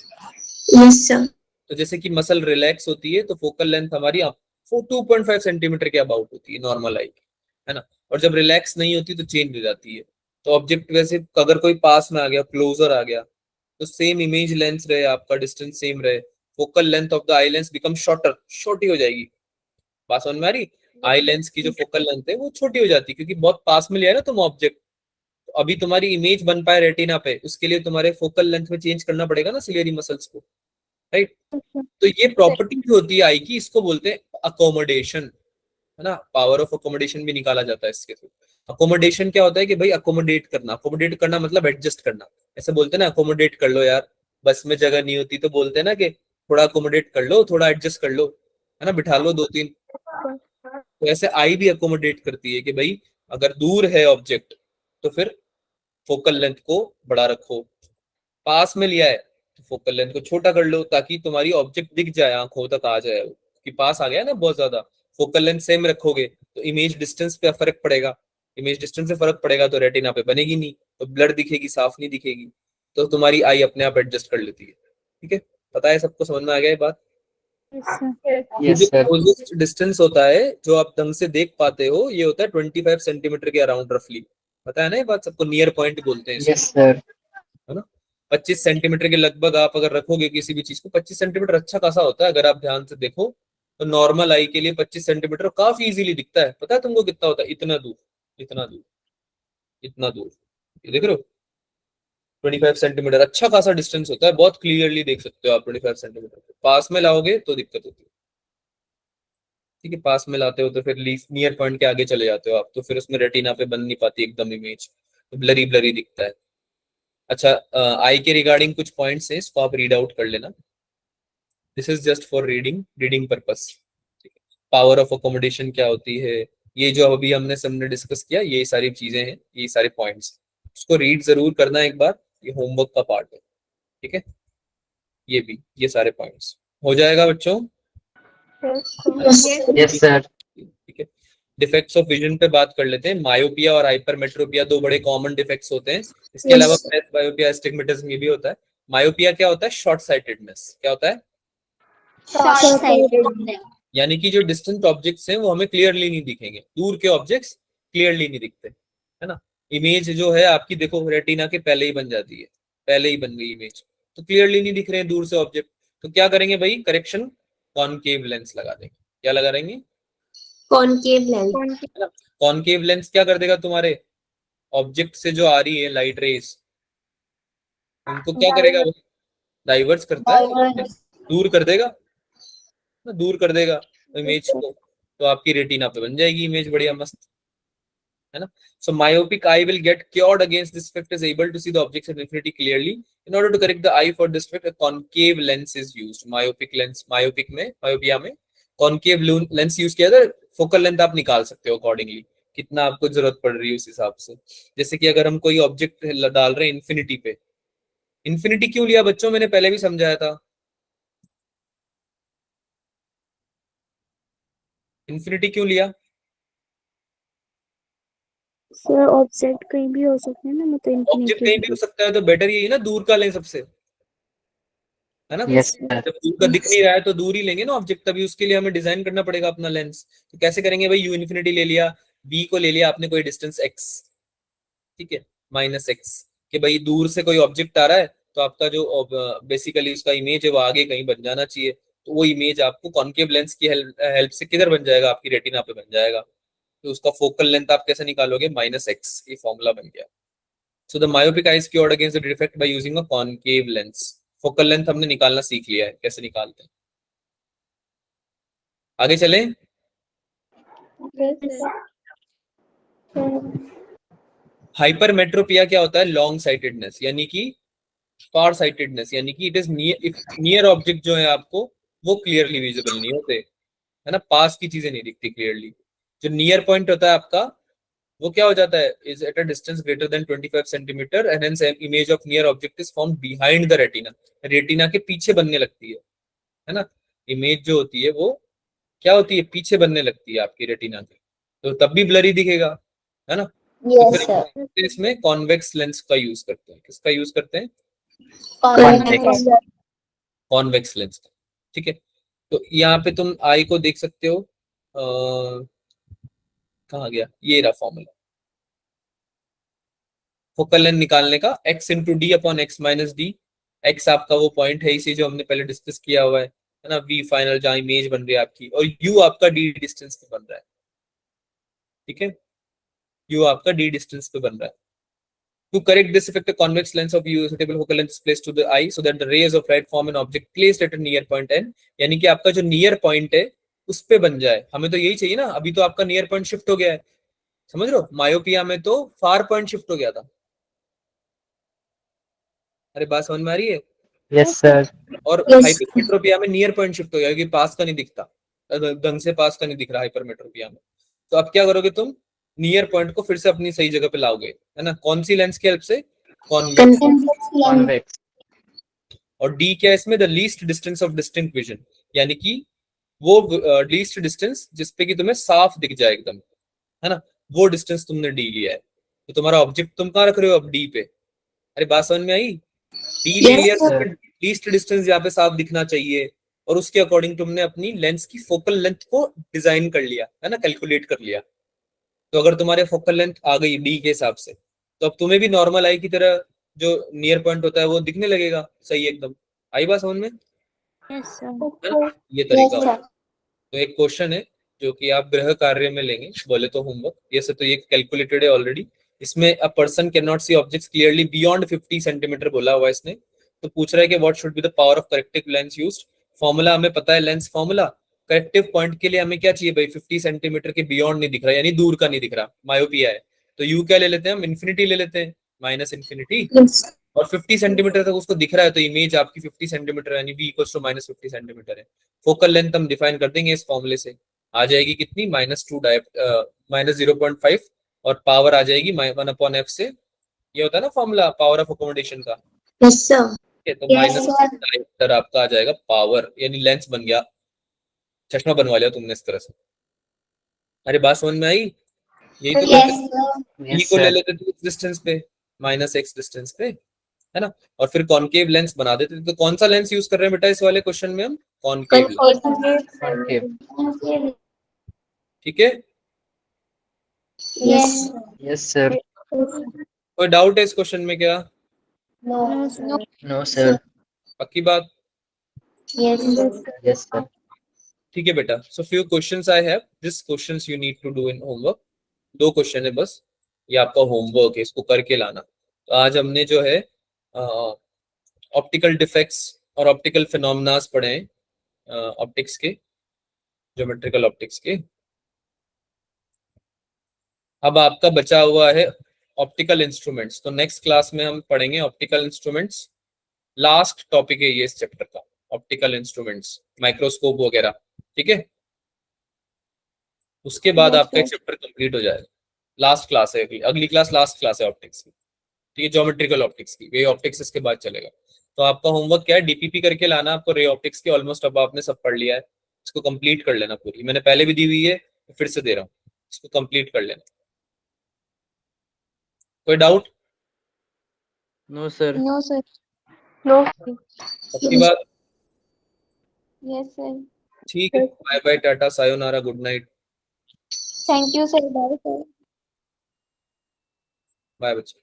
Yes sir. तो जैसे कि मसल रिलैक्स होती है तो फोकल लेंथ हमारी 2.5 सेंटीमीटर के अबाउट होती है नॉर्मल आई की, है ना। और जब रिलैक्स नहीं होती तो चेंज हो जाती है। तो ऑब्जेक्ट वैसे अगर कोई पास में आ गया, क्लोजर आ गया, तो सेम इमेज लेंस रहे, आपका डिस्टेंस सेम रहे, focal length of the eye lens become shorter, छोटी हो जाएगी। बात समझ में आ रही, आई लेंस की जो फोकल लेंथ है वो छोटी हो जाती है, क्योंकि बहुत पास में लिया है ना तुम ऑब्जेक्ट। तो अभी तुम्हारी इमेज बन पाए रेटिना पे, उसके लिए तुम्हारे फोकल लेंथ में चेंज करना पड़ेगा ना सिलियरी मसल्स को, राइट। तो ये प्रॉपर्टी जो होती है आई की, इसको बोलते हैं अकोमोडेशन, है ना। पावर ऑफ अकोमोडेशन भी निकाला जाता है इसके थ्रू। अकोमोडेशन क्या होता है कि भाई अकोमोडेट करना, अकोमोडेट करना मतलब एडजस्ट करना। ऐसे बोलते हैं ना, अकोमोडेट कर लो यार, बस में जगह नहीं होती तो बोलते हैं ना कि थोड़ा अकोमोडेट कर लो, थोड़ा एडजस्ट कर लो, है ना, बिठा लो दो तीन। तो ऐसे आई भी अकोमोडेट करती है कि भाई अगर दूर है ऑब्जेक्ट तो फिर फोकल लेंथ को बड़ा रखो, पास में लिया है तो फोकल लेंथ को छोटा कर लो, ताकि तुम्हारी ऑब्जेक्ट दिख जाए, आंखों तक आ जाए वो, कि पास आ गया ना बहुत ज्यादा। फोकल लेंथ सेम रखोगे तो इमेज डिस्टेंस पे फर्क पड़ेगा, इमेज डिस्टेंस से फर्क पड़ेगा तो रेटिना पे बनेगी नहीं, तो ब्लर दिखेगी, साफ नहीं दिखेगी। तो तुम्हारी आई अपने आप एडजस्ट कर लेती है, ठीक है। पता है सबको, समझ में आ गया ये बात। ये Yes, जो sir. क्लोजेस्ट डिस्टेंस होता है जो आप ढंग से देख पाते हो, ये होता है 25 सेंटीमीटर के अराउंड रफली। पता है ना ये बात सबको, नियर पॉइंट बोलते हैं इसको, Yes, sir. है ना। 25 सेंटीमीटर के लगभग आप अगर रखोगे किसी भी चीज को, 25 सेंटीमीटर अच्छा खासा होता है अगर आप ध्यान से देखो। तो नॉर्मल आई के लिए 25 सेंटीमीटर काफी इजीली दिखता है। पता है तुमको कितना होता है, इतना दूर, इतना दूर, इतना दूर, ये देख रहे हो, 25 सेंटीमीटर अच्छा खासा डिस्टेंस होता है, बहुत क्लियरली देख सकते हो आप 25 सेंटीमीटर। पास में लाओगे तो दिक्कत होती है, ठीक है। पास में लाते हो तो फिर नियर पॉइंट के आगे चले जाते हो आप, तो फिर उसमें रेटिना पे बन नहीं पाती एकदम इमेज, तो ब्लरी ब्लरी दिखता है। अच्छा, आई के रिगार्डिंग कुछ पॉइंट्स हैं, इसको आप रीड आउट कर लेना। This is just for reading purpose. Power of accommodation क्या होती है, ये जो अभी हमने डिस्कस किया, ये सारी चीजें हैं, ये सारे पॉइंट्स, उसको रीड जरूर करना एक बार, ये होमवर्क का पार्ट है, ठीक है। ये भी, ये सारे पॉइंट्स हो जाएगा बच्चों। Yes, sir. ठीक है। डिफेक्ट्स ऑफ विजन पे बात कर लेते हैं। मायोपिया और हाइपरमेट्रोपिया दो बड़े कॉमन डिफेक्ट्स होते हैं। इसके अलावा प्रेसबायोपिया, एस्टिग्मेटिज्म ये भी होता है। मायोपिया क्या होता है? Short sightedness. क्या होता है? Short sighted. यानी कि जो डिस्टेंट ऑब्जेक्ट्स हैं वो हमें क्लियरली नहीं दिखेंगे, दूर के ऑब्जेक्ट्स क्लियरली नहीं दिखते, है ना। इमेज जो है आपकी, देखो रेटिना के पहले ही बन जाती है, पहले ही बन गई इमेज, तो क्लियरली नहीं दिख रहे हैं दूर से ऑब्जेक्ट। तो क्या करेंगे भाई? करेक्शन, कॉनकेव लेंस लगा देंगे। क्या लगा देंगे? Concave lens. कॉनकेव लेंस क्या कर देगा? तुम्हारे ऑब्जेक्ट से जो आ रही है लाइट रेस, उनको क्या करेगा? डाइवर्स करता है, दूर कर देगा ना, दूर कर देगा इमेज को, तो आपकी रेटिना पे बन जाएगी इमेज बढ़िया मस्त, है ना। So myopic eye will get cured against this defect, is able to see the objects at infinity clearly. In order to correct the eye for this defect, a concave lens is used. Myopic lens, myopic में, myopia में concave lens यूज किया था। फोकल लेंथ आप निकाल सकते हो अकॉर्डिंगली, कितना आपको जरूरत पड़ रही है उस हिसाब से। जैसे कि अगर हम कोई ऑब्जेक्ट डाल रहे हैं इन्फिनिटी पे, इन्फिनिटी क्यों लिया बच्चों? मैंने पहले भी समझाया था। इन्फिनिटी क्यों लिया? सर ऑब्जेक्ट कहीं भी हो सकते हैं ना, मतलब ऑब्जेक्ट कहीं भी हो सकता है, तो बेटर यही है ना, दूर का लें सबसे, है ना। Yes, sir. जब दूर का दिख नहीं रहा है तो दूर ही लेंगे ना ऑब्जेक्ट, तभी उसके लिए हमें डिजाइन करना पड़ेगा अपना लेंस। तो कैसे करेंगे भाई? यू इन्फिनिटी ले लिया, बी को ले लिया आपने कोई डिस्टेंस एक्स, ठीक है, -x, कि भाई दूर से कोई ऑब्जेक्ट आ रहा है, तो आपका जो बेसिकली उसका इमेज है वो आगे कहीं बन जाना चाहिए, तो वो इमेज आपको कॉनकेव लेंस की हेल्प से किधर बन जाएगा? आपकी रेटिना पे बन जाएगा। तो उसका फोकल लेंथ आप कैसे निकालोगे? -x, ये फॉर्मूला बन गया। So the myopic eye is cured against the defect by using a concave lens. Focal length हमने निकालना सीख लिया है, कैसे निकालते हैं। आगे चलें। हाइपरमेट्रोपिया क्या होता है? लॉन्ग साइटेडनेस, यानी कि फार साइटेडनेस, यानी कि इट इज नियर ऑब्जेक्ट जो है आपको वो क्लियरली विजिबल नहीं होते, है ना, पास की चीजें नहीं दिखती क्लियरली। जो नियर पॉइंट होता है आपका, वो क्या हो जाता है? Is at a distance greater than 25 centimetre and hence image of near object is form behind the retina. Retina के पीछे बनने लगती है ना। इमेज जो होती है वो क्या होती है? पीछे बनने लगती है आपकी रेटिना के, तो तब भी ब्लरी दिखेगा, है ना। तो यस सर। फिर इसमें कॉन्वेक्स लेंस का यूज करते हैं। किसका यूज करते हैं? Convex. कॉन्वेक्स लेंस का, ठीक है। तो यहाँ पे तुम आई को देख सकते हो, कहाँ गया? ये रहा फॉर्मूला फोकल लेंथ निकालने का, x into D upon x minus D. X आपका वो पॉइंट है इसी जो हमने पहले डिस्कस किया हुआ है ना, वी फाइनल जहाँ इमेज बन रही है आपकी, और u आपका डी डिस्टेंस पे बन रहा है, ठीक है, u आपका डी डिस्टेंस पे बन रहा है। To correct this effect, a convex lens of U suitable focal length is placed to the eye so that the rays of light form an object placed at a near point n, यानी कि आपका जो नियर पॉइंट है उस पे बन जाए। हमें तो यही चाहिए ना, अभी तो आपका नियर पॉइंट शिफ्ट हो गया है, समझ रहे हो। मायोपिया में तो फार पॉइंट शिफ्ट हो गया था। अरे बात समझ में आ रही है? Yes, sir. और Yes. हाइपरमेट्रोपिया में नियर पॉइंट शिफ्ट हो गया क्योंकि पास का नहीं दिखता, ढंग से पास का नहीं दिख रहा हाइपरमेट्रोपिया में। तो अब क्या करोगे तुम? नियर पॉइंट को फिर से अपनी सही जगह पे लाओगे, है ना। कौन सी लेंस की हेल्प से? कॉन्वेक्स। Convex. और डी क्या है इसमें? The least distance of distinct vision, यानी कि वो लीस्ट डिस्टेंस जिसपे कि तुम्हें साफ दिख जाए एकदम, है ना, वो डिस्टेंस तुमने डी लिया है। तो तुम्हारा ऑब्जेक्ट तुम कहाँ रख रहे हो अब? डी पे। अरे बात समझ में आई? डी ले लिया, sir. लीस्ट डिस्टेंस यहाँ पे साफ दिखना चाहिए, और उसके अकॉर्डिंग तुमने अपनी लेंस की फोकल लेंथ को डिजाइन कर लिया, है ना, कैलकुलेट कर लिया। तो अगर तुम्हारे फोकल लेंथ आ गई डी के हिसाब से, तो अब तुम्हें भी नॉर्मल आई की तरह जो नियर पॉइंट होता है वो दिखने लगेगा सही एकदम। आई बात समझ में? Yes sir. है ना? ये तरीका होता है। तो एक क्वेश्चन है जो कि आप गृह कार्य में लेंगे, बोले तो होमवर्क, ये से तो ये कैलकुलेटेड है ऑलरेडी। इसमें a person can not see objects clearly beyond 50 centimetre बोला हुआ है इसने। तो पूछ रहा है कि what should be the power of corrective lens used. Formula हमें पता है, लेंस फॉर्मूला। करेक्टिव पॉइंट के लिए हमें क्या चाहिए भाई? 50 सेंटीमीटर के बियॉन्ड नहीं दिख रहा, यानी दूर का नहीं दिख रहा, मायोपिया है। तो यू क्या ले लेते हैं हम? इन्फिनिटी ले लेते हैं, माइनस इन्फिनिटी, और 50 सेंटीमीटर तक उसको दिख रहा है, तो इमेज आपकी 50 सेंटीमीटर यानी v इक्वल्स टू -50 सेंटीमीटर है। फोकल लेंथ हम डिफाइन कर देंगे इस फॉर्मूले से, आ जाएगी कितनी, -2 -0.5 और पावर आ जाएगी 1/f से, ये होता है ना फॉर्मूला पावर ऑफ अकोमोडेशन का, यस सर। ठीक है। तो Yes, sir. -डायोमीटर आपका आ जाएगा पावर, यानी लेंस बन गया, चश्मा बनवा लिया तुमने इस तरह से। अरे बात समझ में आई? यही तो Yes, करते sir. E Yes, को ले sir. लेते थे डिस्टेंस पे, -x डिस्टेंस पे, है ना, और फिर कॉनकेव लेंस बना देते थे। तो कौन सा लेंस यूज कर रहे हैं बेटा इस वाले क्वेश्चन में हम? Concave lens, Concave. ठीक है। Yes. Yes, sir. कोई डाउट है इस क्वेश्चन में क्या? No. No, sir. पक्की बात? Yes, sir. Yes, sir. ठीक है बेटा। So few questions I have, this questions you need to do in homework. 2 question है बस, ये आपका होमवर्क है, इसको करके लाना। तो आज हमने जो है ऑप्टिकल डिफेक्ट्स और ऑप्टिकल फिनोमेनास पढ़े हैं, ऑप्टिक्स के, ज्योमेट्रिकल ऑप्टिक्स के। अब आपका बचा हुआ है ऑप्टिकल इंस्ट्रूमेंट्स। तो नेक्स्ट क्लास में हम पढ़ेंगे ऑप्टिकल इंस्ट्रूमेंट्स, लास्ट टॉपिक है ये इस चैप्टर का, ऑप्टिकल इंस्ट्रूमेंट्स, माइक्रोस्कोप वगैरह, ठीक है। उसके बाद आपका एक चैप्टर कंप्लीट हो जाएगा। लास्ट क्लास है, अगली क्लास लास्ट क्लास है ऑप्टिक्स की, ठीक है, ज्योमेट्रिकल ऑप्टिक्स की। रे ऑप्टिक्स इसके बाद चलेगा। तो आपका होमवर्क क्या है, डीपीपी करके लाना आपको रे ऑप्टिक्स की। ऑलमोस्ट अब आपने सब पढ़ लिया है, इसको कंप्लीट कर लेना पूरी, मैंने पहले भी दी हुई है, फिर से दे रहा हूँ, इसको कंप्लीट कर लेना। कोई doubt? No, sir. No, sir. No पक्की बात? Yes, sir. ठीक है, बाय बाय, टाटा, सायोनारा, good night, Thank you, sir. Bye, sir. Bye बच्चे।